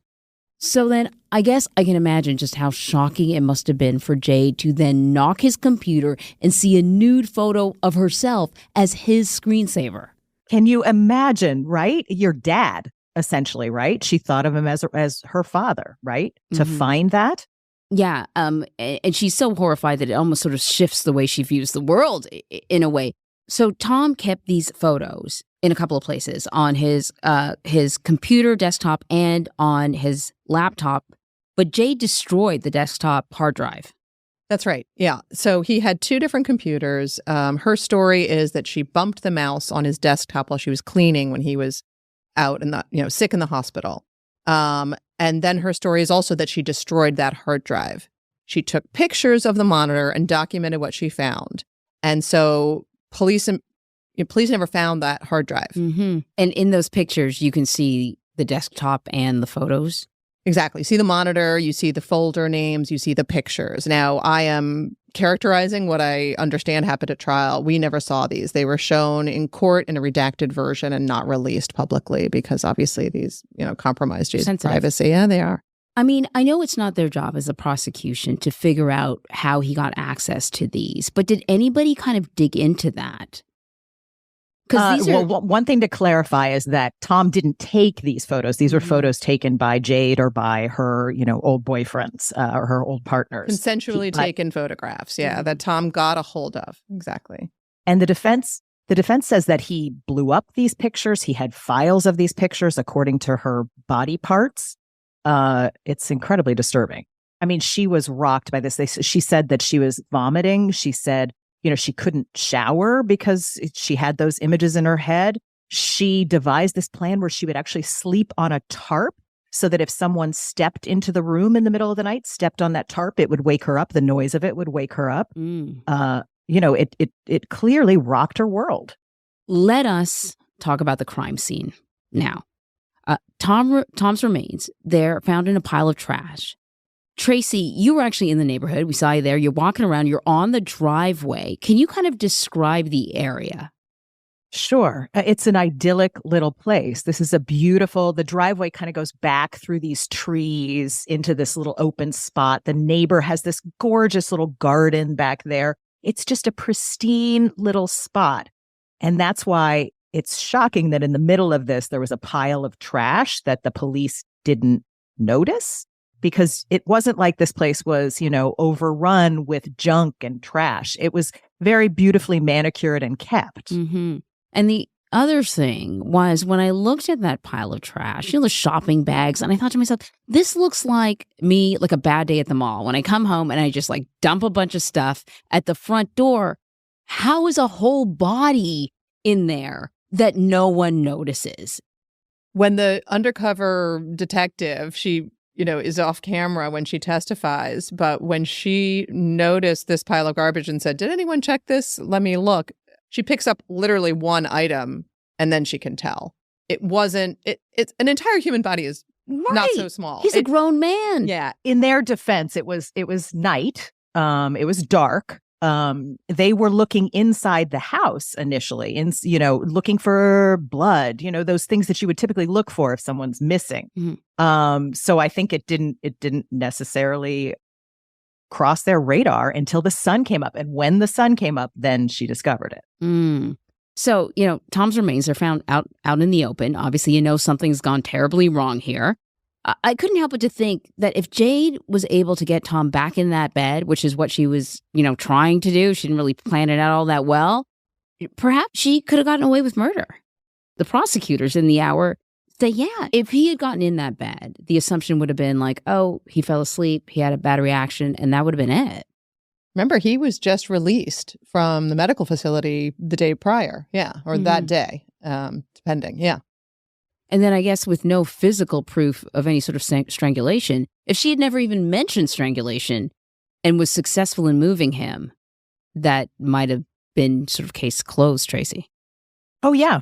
So then I guess I can imagine just how shocking it must have been for Jade to then knock his computer and see a nude photo of herself as his screensaver. Can you imagine, right? Your dad, essentially, right? She thought of him as her father, right? To find that? Yeah, and she's so horrified that it almost sort of shifts the way she views the world in a way. So Tom kept these photos in a couple of places, on his computer desktop and on his laptop, but Jade destroyed the desktop hard drive. That's right. Yeah. So he had two different computers. Her story is that she bumped the mouse on his desktop while she was cleaning when he was out and sick in the hospital. And then her story is also that she destroyed that hard drive. She took pictures of the monitor and documented what she found. And so police never found that hard drive. Mm-hmm. And in those pictures, you can see the desktop and the photos. Exactly. You see the monitor, you see the folder names, you see the pictures. Now, I am characterizing what I understand happened at trial. We never saw these. They were shown in court in a redacted version and not released publicly because obviously these, compromise Jade's privacy. Yeah, they are. I mean, I know it's not their job as a prosecution to figure out how he got access to these, but did anybody kind of dig into that? One thing to clarify is that Tom didn't take these photos. These were photos taken by Jade or by her, old boyfriends or her old partners. Consensually taken photographs, that Tom got a hold of. Exactly. And the defense says that he blew up these pictures. He had files of these pictures according to her body parts. It's incredibly disturbing. I mean, she was rocked by this. She said that she was vomiting. She said, she couldn't shower because she had those images in her head. She devised this plan where she would actually sleep on a tarp so that if someone stepped into the room in the middle of the night, stepped on that tarp, it would wake her up. The noise of it would wake her up. It clearly rocked her world. Let us talk about the crime scene now. Tom's remains, they're found in a pile of trash. Tracy, you were actually in the neighborhood. We saw you there. You're walking around. You're on the driveway. Can you kind of describe the area? Sure. It's an idyllic little place. This is the driveway kind of goes back through these trees into this little open spot. The neighbor has this gorgeous little garden back there. It's just a pristine little spot. And that's why it's shocking that in the middle of this, there was a pile of trash that the police didn't notice. Because it wasn't like this place was, overrun with junk and trash. It was very beautifully manicured and kept. Mm-hmm. And the other thing was when I looked at that pile of trash, the shopping bags, and I thought to myself, this looks like me, like a bad day at the mall. When I come home and I just dump a bunch of stuff at the front door, how is a whole body in there that no one notices. When the undercover detective, she, is off camera when she testifies, but when she noticed this pile of garbage and said, "Did anyone check this? Let me look." She picks up literally one item and then she can tell. It wasn't, it's an entire human body is not so small. He's a grown man. Yeah. In their defense, it was night. It was dark. They were looking inside the house initially, looking for blood, those things that you would typically look for if someone's missing. Mm-hmm. So I think it didn't necessarily cross their radar until the sun came up. And when the sun came up, then she discovered it. Mm. So, Tom's remains are found out in the open. Obviously, something's gone terribly wrong here. I couldn't help but to think that if Jade was able to get Tom back in that bed, which is what she was, trying to do, she didn't really plan it out all that well, perhaps she could have gotten away with murder. The prosecutors in the hour say, yeah, if he had gotten in that bed, the assumption would have been like, oh, he fell asleep, he had a bad reaction, and that would have been it. Remember, he was just released from the medical facility the day prior. Yeah. Or that day, depending. Yeah. And then I guess with no physical proof of any sort of strangulation, if she had never even mentioned strangulation and was successful in moving him, that might have been sort of case closed, Tracy. Oh, yeah.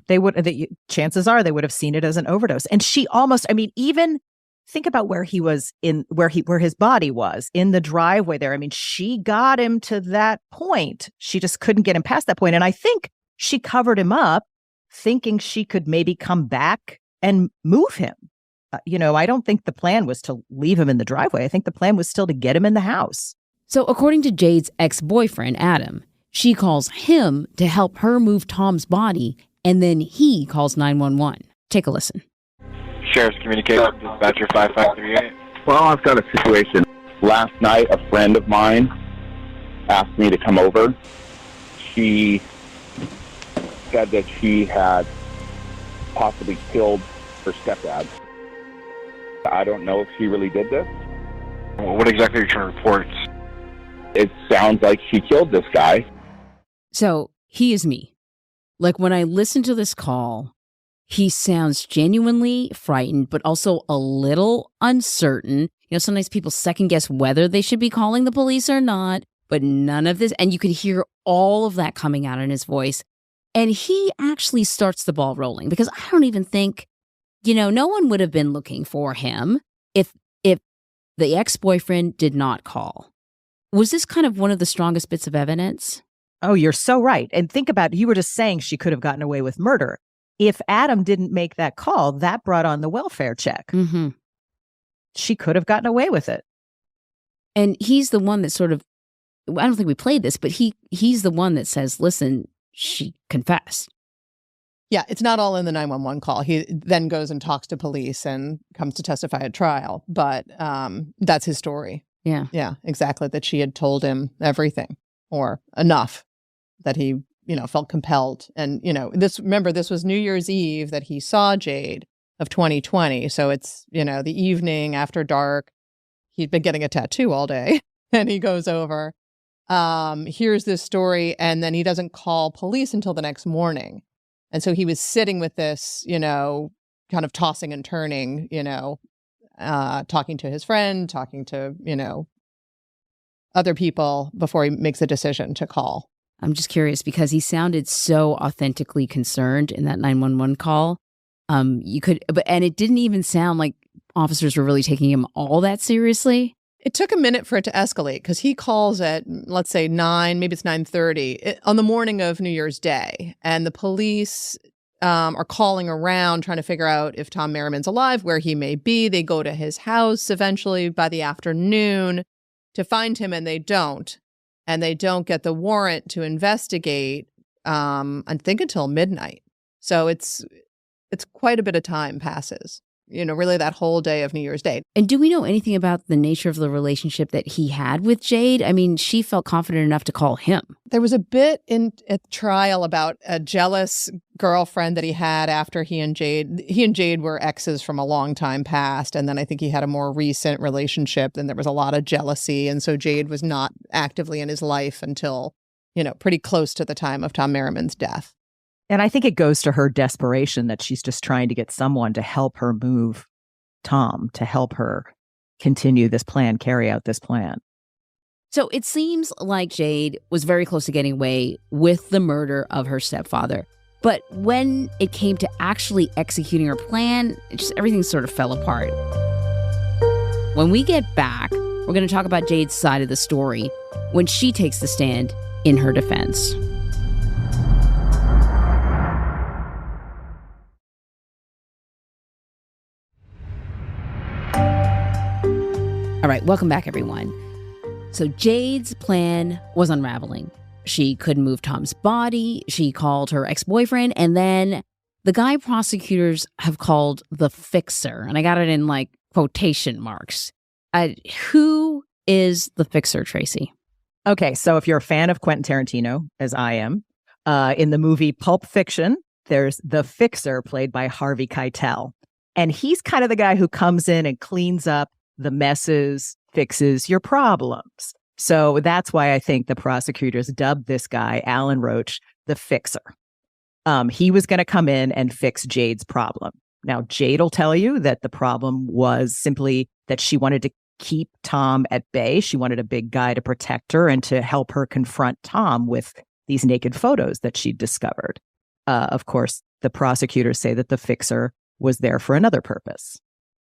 Chances are they would have seen it as an overdose. And she almost, even think about where he was where his body was in the driveway there. She got him to that point. She just couldn't get him past that point. And I think she covered him up thinking she could maybe come back and move him. I don't think the plan was to leave him in the driveway. I think the plan was still to get him in the house. So according to Jade's ex-boyfriend, Adam, she calls him to help her move Tom's body, and then he calls 911. Take a listen. Sheriff's Communication, Dispatcher 5538. Well, I've got a situation. Last night, a friend of mine asked me to come over. She said that she had possibly killed her stepdad. I don't know if she really did this. What exactly are you trying to report? It sounds like she killed this guy. So he is me. Like when I listen to this call, he sounds genuinely frightened, but also a little uncertain. Sometimes people second guess whether they should be calling the police or not, but none of this. And you could hear all of that coming out in his voice. And he actually starts the ball rolling because I don't even think, no one would have been looking for him if the ex-boyfriend did not call. Was this kind of one of the strongest bits of evidence? Oh, you're so right. And think about, you were just saying she could have gotten away with murder. If Adam didn't make that call, that brought on the welfare check. Mm-hmm. She could have gotten away with it. And he's the one that sort of, I don't think we played this, but he's the one that says, listen, she confessed. Yeah, it's not all in the 911 call. He then goes and talks to police and comes to testify at trial. But that's his story. Yeah. Yeah, exactly. That she had told him everything or enough that he, felt compelled. And, this was New Year's Eve that he saw Jade of 2020. So it's, the evening after dark. He'd been getting a tattoo all day and he goes over. Here's this story, and then he doesn't call police until the next morning. And so he was sitting with this, kind of tossing and turning, talking to his friend, talking to, other people before he makes a decision to call. I'm just curious because he sounded so authentically concerned in that 911 call. And it didn't even sound like officers were really taking him all that seriously. It took a minute for it to escalate because he calls at, let's say 9, maybe it's 9:30 on the morning of New Year's Day. And the police are calling around trying to figure out if Tom Merriman's alive, where he may be. They go to his house eventually by the afternoon to find him, and they don't. And they don't get the warrant to investigate, I think, until midnight. So it's quite a bit of time passes. Really that whole day of New Year's Day. And do we know anything about the nature of the relationship that he had with Jade? She felt confident enough to call him. There was a bit at trial about a jealous girlfriend that he had after he and Jade were exes from a long time past. And then I think he had a more recent relationship and there was a lot of jealousy. And so Jade was not actively in his life until, pretty close to the time of Tom Merriman's death. And I think it goes to her desperation that she's just trying to get someone to help her move Tom, to help her continue this plan, carry out this plan. So it seems like Jade was very close to getting away with the murder of her stepfather. But when it came to actually executing her plan, everything sort of fell apart. When we get back, we're going to talk about Jade's side of the story when she takes the stand in her defense. All right, welcome back, everyone. So Jade's plan was unraveling. She couldn't move Tom's body. She called her ex-boyfriend, and then the guy prosecutors have called the fixer, and I got it in like quotation marks. Who is the fixer, Tracy? Okay, so if you're a fan of Quentin Tarantino, as I am, in the movie Pulp Fiction, there's the fixer played by Harvey Keitel. And he's kind of the guy who comes in and cleans up the messes, fixes your problems. So that's why I think the prosecutors dubbed this guy, Alan Roach, the fixer. He was going to come in and fix Jade's problem. Now, Jade will tell you that the problem was simply that she wanted to keep Tom at bay. She wanted a big guy to protect her and to help her confront Tom with these naked photos that she'd discovered. Of course, the prosecutors say that the fixer was there for another purpose.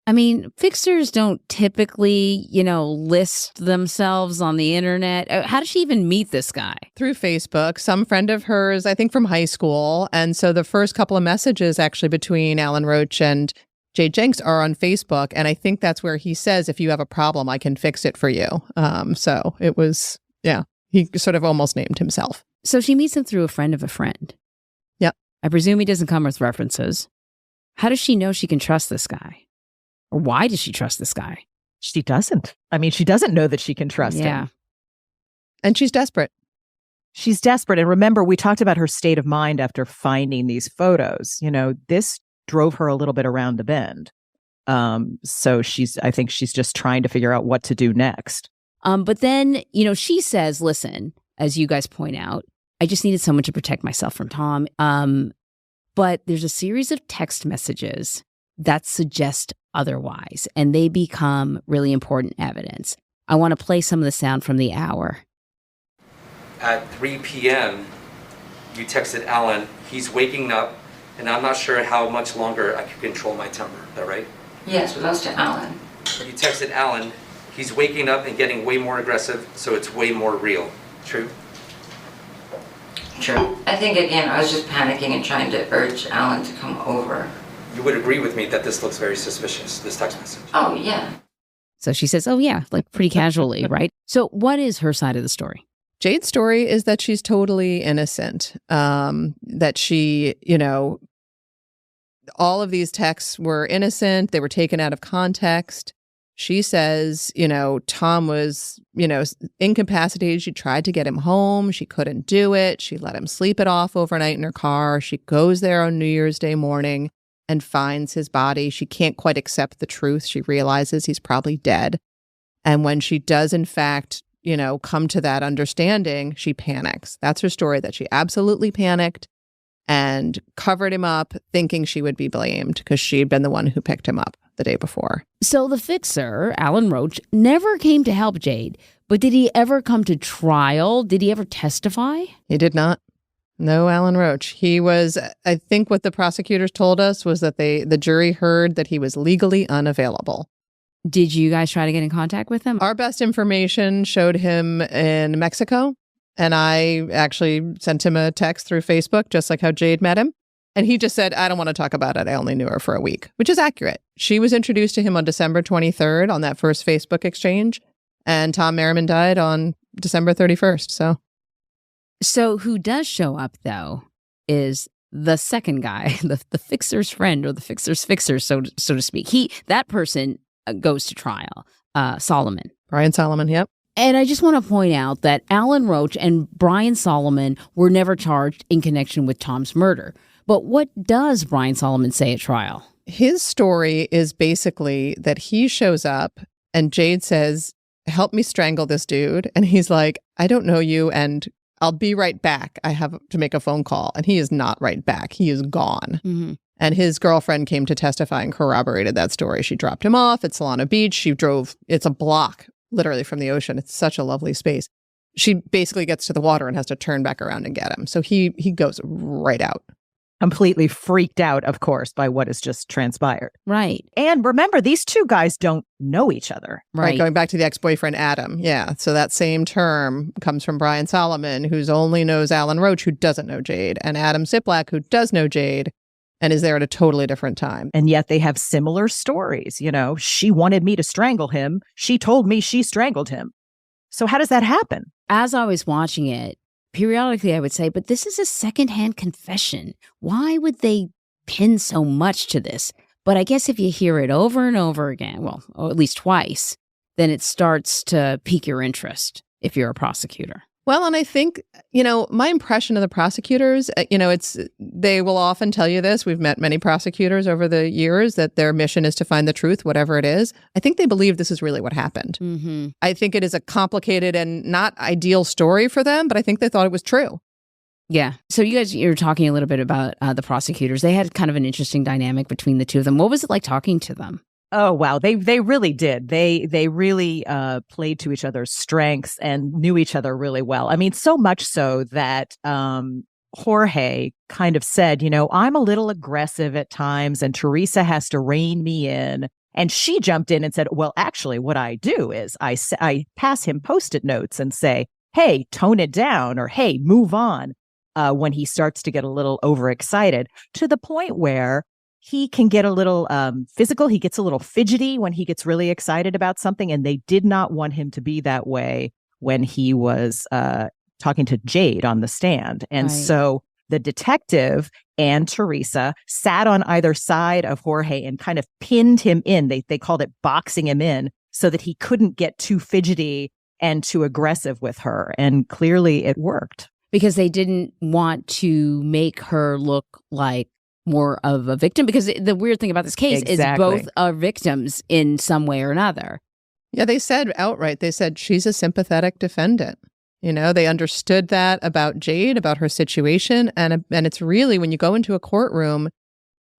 I mean, fixers don't typically, list themselves on the internet. How did she even meet this guy? Through Facebook, some friend of hers, I think from high school. And so the first couple of messages actually between Alan Roach and Jade Janks are on Facebook. And I think that's where he says, if you have a problem, I can fix it for you. So it was, he sort of almost named himself. So she meets him through a friend of a friend. Yep. I presume he doesn't come with references. How does she know she can trust this guy? Or why does she trust this guy? She doesn't. I mean, she doesn't know that she can trust him. And she's desperate. She's desperate. And remember, we talked about her state of mind after finding these photos. This drove her a little bit around the bend. So I think she's just trying to figure out what to do next. But then, she says, listen, as you guys point out, I just needed someone to protect myself from Tom. But there's a series of text messages that suggest otherwise, and they become really important evidence. I want to play some of the sound from the hour. At 3 p.m., you texted Alan, he's waking up, and I'm not sure how much longer I can control my temper. Is that right? Yes, but that's to Alan. You texted Alan, he's waking up and getting way more aggressive, so it's way more real. True? True. I think, again, I was just panicking and trying to urge Alan to come over. You would agree with me that this looks very suspicious, this text message. Oh, yeah. So she says, oh, yeah, like pretty casually, right? So what is her side of the story? Jade's story is that she's totally innocent, that she, all of these texts were innocent. They were taken out of context. She says, Tom was, incapacitated. She tried to get him home. She couldn't do it. She let him sleep it off overnight in her car. She goes there on New Year's Day morning and finds his body. She can't quite accept the truth. She realizes he's probably dead. And when she does, in fact, come to that understanding, she panics. That's her story, that she absolutely panicked and covered him up, thinking she would be blamed because she had been the one who picked him up the day before. So the fixer, Alan Roach, never came to help Jade, but did he ever come to trial? Did he ever testify? He did not. No, Alan Roach. He was, I think what the prosecutors told us was that the jury heard that he was legally unavailable. Did you guys try to get in contact with him? Our best information showed him in Mexico, and I actually sent him a text through Facebook, just like how Jade met him. And he just said, I don't want to talk about it. I only knew her for a week, which is accurate. She was introduced to him on December 23rd on that first Facebook exchange, and Tom Merriman died on December 31st, So who does show up, though, is the second guy, the fixer's friend or the fixer's fixer, so to speak. That person goes to trial, Solomon. Brian Solomon, yep. And I just want to point out that Alan Roach and Brian Solomon were never charged in connection with Tom's murder. But what does Brian Solomon say at trial? His story is basically that he shows up and Jade says, help me strangle this dude. And he's like, I don't know you, and I'll be right back. I have to make a phone call. And he is not right back. He is gone. Mm-hmm. And his girlfriend came to testify and corroborated that story. She dropped him off at Solana Beach. She drove, it's a block literally from the ocean. It's such a lovely space. She basically gets to the water and has to turn back around and get him. So he goes right out. Completely freaked out, of course, by what has just transpired. Right. And remember, these two guys don't know each other. Right. Going back to the ex-boyfriend, Adam. Yeah. So that same term comes from Brian Solomon, who's only knows Alan Roach, who doesn't know Jade, and Adam Siplak, who does know Jade and is there at a totally different time. And yet they have similar stories. You know, she wanted me to strangle him. She told me she strangled him. So how does that happen? As I was watching it, periodically I would say, but this is a secondhand confession. Why would they pin so much to this? But I guess if you hear it over and over again, well, or at least twice, then it starts to pique your interest if you're a prosecutor. Well, and I think, my impression of the prosecutors, they will often tell you this. We've met many prosecutors over the years that their mission is to find the truth, whatever it is. I think they believe this is really what happened. Mm-hmm. I think it is a complicated and not ideal story for them, but I think they thought it was true. Yeah. So you're talking a little bit about the prosecutors. They had kind of an interesting dynamic between the two of them. What was it like talking to them? Oh, wow. They really did. They really played to each other's strengths and knew each other really well. I mean, so much so that Jorge kind of said, I'm a little aggressive at times and Teresa has to rein me in. And she jumped in and said, well, actually, what I do is I pass him Post-it notes and say, hey, tone it down, or hey, move on, when he starts to get a little overexcited, to the point where he can get a little physical. He gets a little fidgety when he gets really excited about something. And they did not want him to be that way when he was talking to Jade on the stand. And Right. So the detective and Teresa sat on either side of Jorge and kind of pinned him in. They called it boxing him in so that he couldn't get too fidgety and too aggressive with her. And clearly it worked. Because they didn't want to make her look like more of a victim, because the weird thing about this case Exactly. is both are victims in some way or another. Yeah, they said outright, she's a sympathetic defendant. They understood that about Jade, about her situation. And it's really, when you go into a courtroom,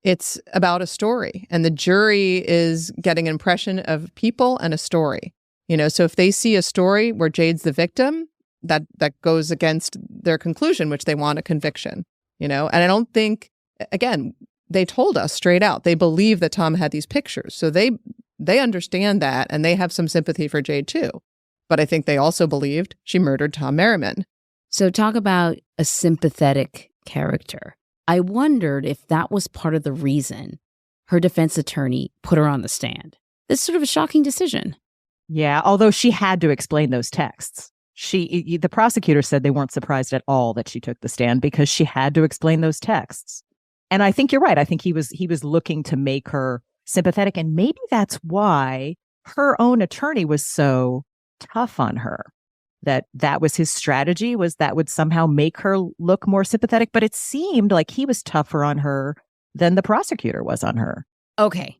it's about a story. And the jury is getting an impression of people and a story. So if they see a story where Jade's the victim, that goes against their conclusion, which they want a conviction. And I don't think, again, they told us straight out, they believe that Tom had these pictures. So they understand that, and they have some sympathy for Jade too. But I think they also believed she murdered Tom Merriman. So talk about a sympathetic character. I wondered if that was part of the reason her defense attorney put her on the stand. It's sort of a shocking decision. Yeah, although she had to explain those texts. The prosecutor said they weren't surprised at all that she took the stand because she had to explain those texts. And I think you're right. I think he was looking to make her sympathetic. And maybe that's why her own attorney was so tough on her. That was his strategy, was that would somehow make her look more sympathetic. But it seemed like he was tougher on her than the prosecutor was on her. Okay.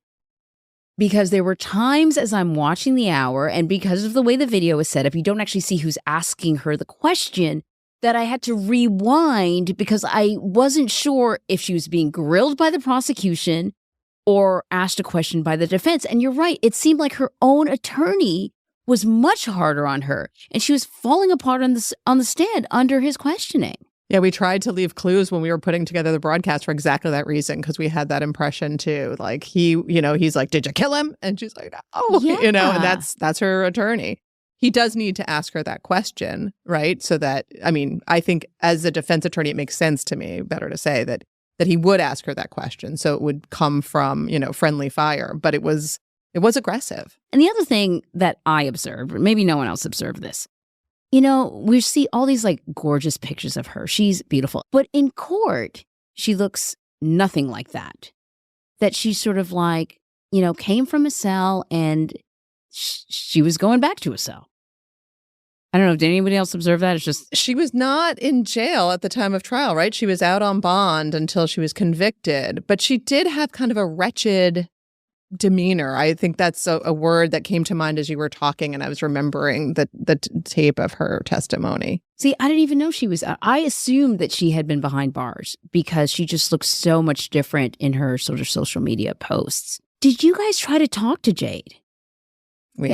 Because there were times as I'm watching the hour, and because of the way the video is set up, you don't actually see who's asking her the question, that I had to rewind because I wasn't sure if she was being grilled by the prosecution or asked a question by the defense. And you're right, it seemed like her own attorney was much harder on her, and she was falling apart on the stand under his questioning. Yeah, we tried to leave clues when we were putting together the broadcast for exactly that reason, because we had that impression too. Like he's like, "Did you kill him?" And she's like, "No," Yeah. And that's her attorney. He does need to ask her that question, right? So that, I think as a defense attorney, it makes sense to me, better to say that he would ask her that question, so it would come from friendly fire. But it was aggressive. And the other thing that I observed, maybe no one else observed this, we see all these like gorgeous pictures of her. She's beautiful. But in court, she looks nothing like that. That she's sort of like, came from a cell and she was going back to a cell. I don't know. Did anybody else observe that? It's just, she was not in jail at the time of trial, right? She was out on bond until she was convicted. But she did have kind of a wretched demeanor. I think that's a word that came to mind as you were talking, and I was remembering the tape of her testimony. See, I didn't even know she was. I assumed that she had been behind bars because she just looks so much different in her sort of social media posts. Did you guys try to talk to Jade?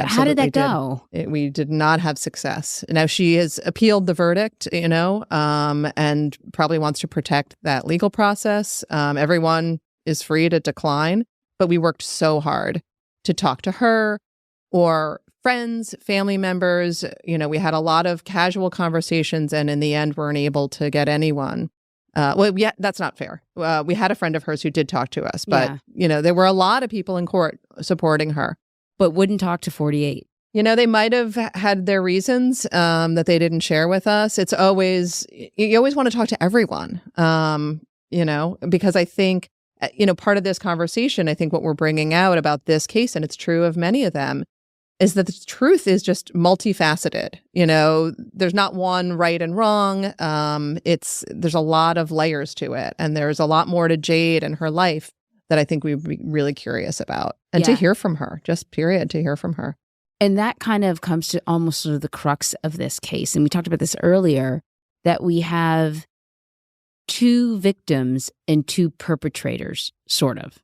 How did that go? We did not have success. Now, she has appealed the verdict, and probably wants to protect that legal process. Everyone is free to decline, but we worked so hard to talk to her or friends, family members. We had a lot of casual conversations, and in the end, weren't able to get anyone. That's not fair. We had a friend of hers who did talk to us, but, there were a lot of people in court supporting her. But wouldn't talk to 48. They might have had their reasons that they didn't share with us. You always want to talk to everyone, because I think, part of this conversation, I think what we're bringing out about this case, and it's true of many of them, is that the truth is just multifaceted. There's not one right and wrong. There's a lot of layers to it. And there's a lot more to Jade and her life that I think we'd be really curious about. And to hear from her, just period, to hear from her. And that kind of comes to almost sort of the crux of this case. And we talked about this earlier, that we have two victims and two perpetrators, sort of.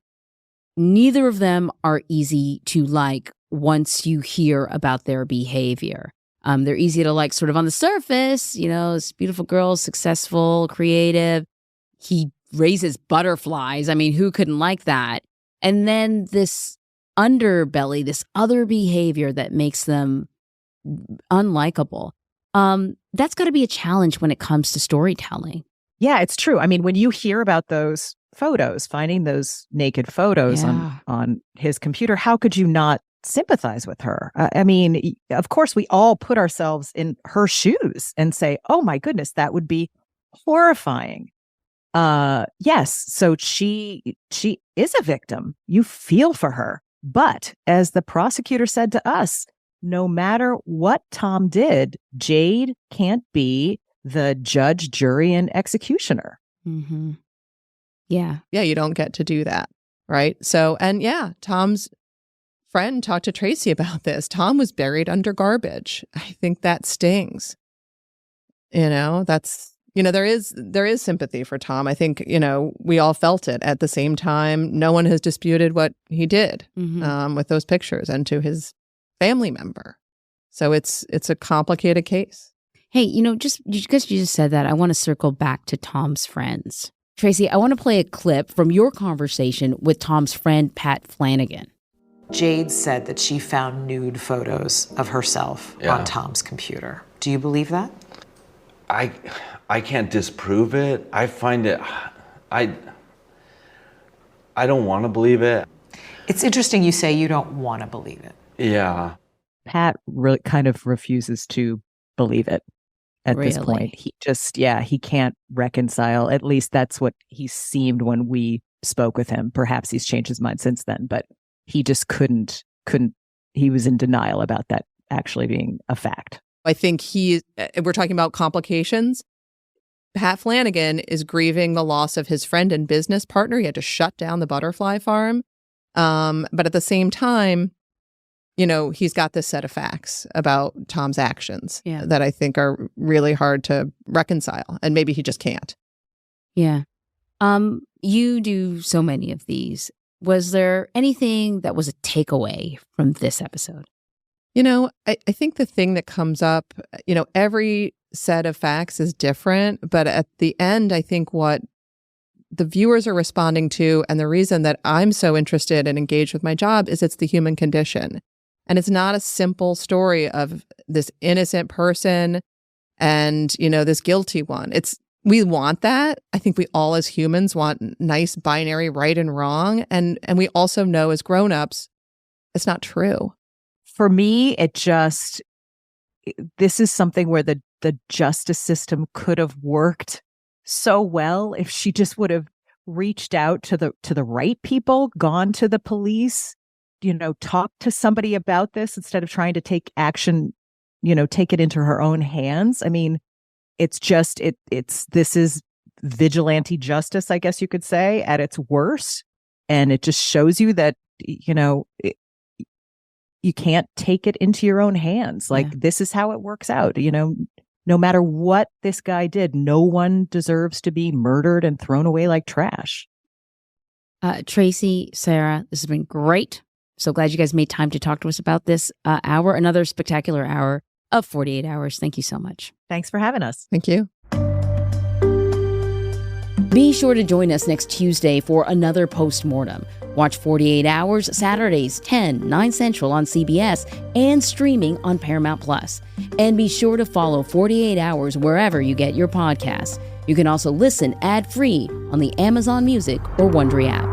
Neither of them are easy to like once you hear about their behavior. They're easy to like sort of on the surface, this beautiful girl, successful, creative. He raises butterflies. I mean, who couldn't like that? And then this underbelly, this other behavior that makes them unlikable. That's got to be a challenge when it comes to storytelling. Yeah, it's true. I mean, when you hear about those photos, finding those naked photos on his computer, how could you not sympathize with her? I mean, of course, we all put ourselves in her shoes and say, oh my goodness, that would be horrifying. Yes, so she is a victim. You feel for her. But as the prosecutor said to us, no matter what Tom did, Jade can't be the judge, jury, and executioner. Mm-hmm. Yeah. Yeah, you don't get to do that, right? So, and Tom's friend talked to Tracy about this. Tom was buried under garbage. I think that stings. There is sympathy for Tom. I think, we all felt it at the same time. No one has disputed what he did with those pictures and to his family member. So it's a complicated case. Hey, just because you just said that, I want to circle back to Tom's friends. Tracy, I want to play a clip from your conversation with Tom's friend, Pat Flanagan. Jade said that she found nude photos of herself on Tom's computer. Do you believe that? I can't disprove it. I find it, I don't want to believe it. It's interesting you say you don't want to believe it. Yeah. Pat really kind of refuses to believe it at this point. He just, he can't reconcile. At least that's what he seemed when we spoke with him. Perhaps he's changed his mind since then, but he just couldn't, he was in denial about that actually being a fact. I think we're talking about complications. Pat Flanagan is grieving the loss of his friend and business partner. He had to shut down the butterfly farm. But at the same time, he's got this set of facts about Tom's actions that I think are really hard to reconcile. And maybe he just can't. Yeah. You do so many of these. Was there anything that was a takeaway from this episode? I think the thing that comes up, every set of facts is different, but at the end, I think what the viewers are responding to, and the reason that I'm so interested and engaged with my job, is it's the human condition. And it's not a simple story of this innocent person and, this guilty one. We want that. I think we all as humans want nice binary right and wrong. And we also know as grownups, it's not true. For me, this is something where the justice system could have worked so well if she just would have reached out to the right people, gone to the police, talked to somebody about this instead of trying to take action, take it into her own hands. I mean, this is vigilante justice, I guess you could say, at its worst. And it just shows you that, you can't take it into your own hands. Like, this is how it works out. No matter what this guy did, no one deserves to be murdered and thrown away like trash. Tracy, Sarah, this has been great. So glad you guys made time to talk to us about this hour, another spectacular hour of 48 Hours. Thank you so much. Thanks for having us. Thank you. Be sure to join us next Tuesday for another post-mortem. Watch 48 Hours Saturdays, 10, 9 Central on CBS and streaming on Paramount+. And be sure to follow 48 Hours wherever you get your podcasts. You can also listen ad-free on the Amazon Music or Wondery app.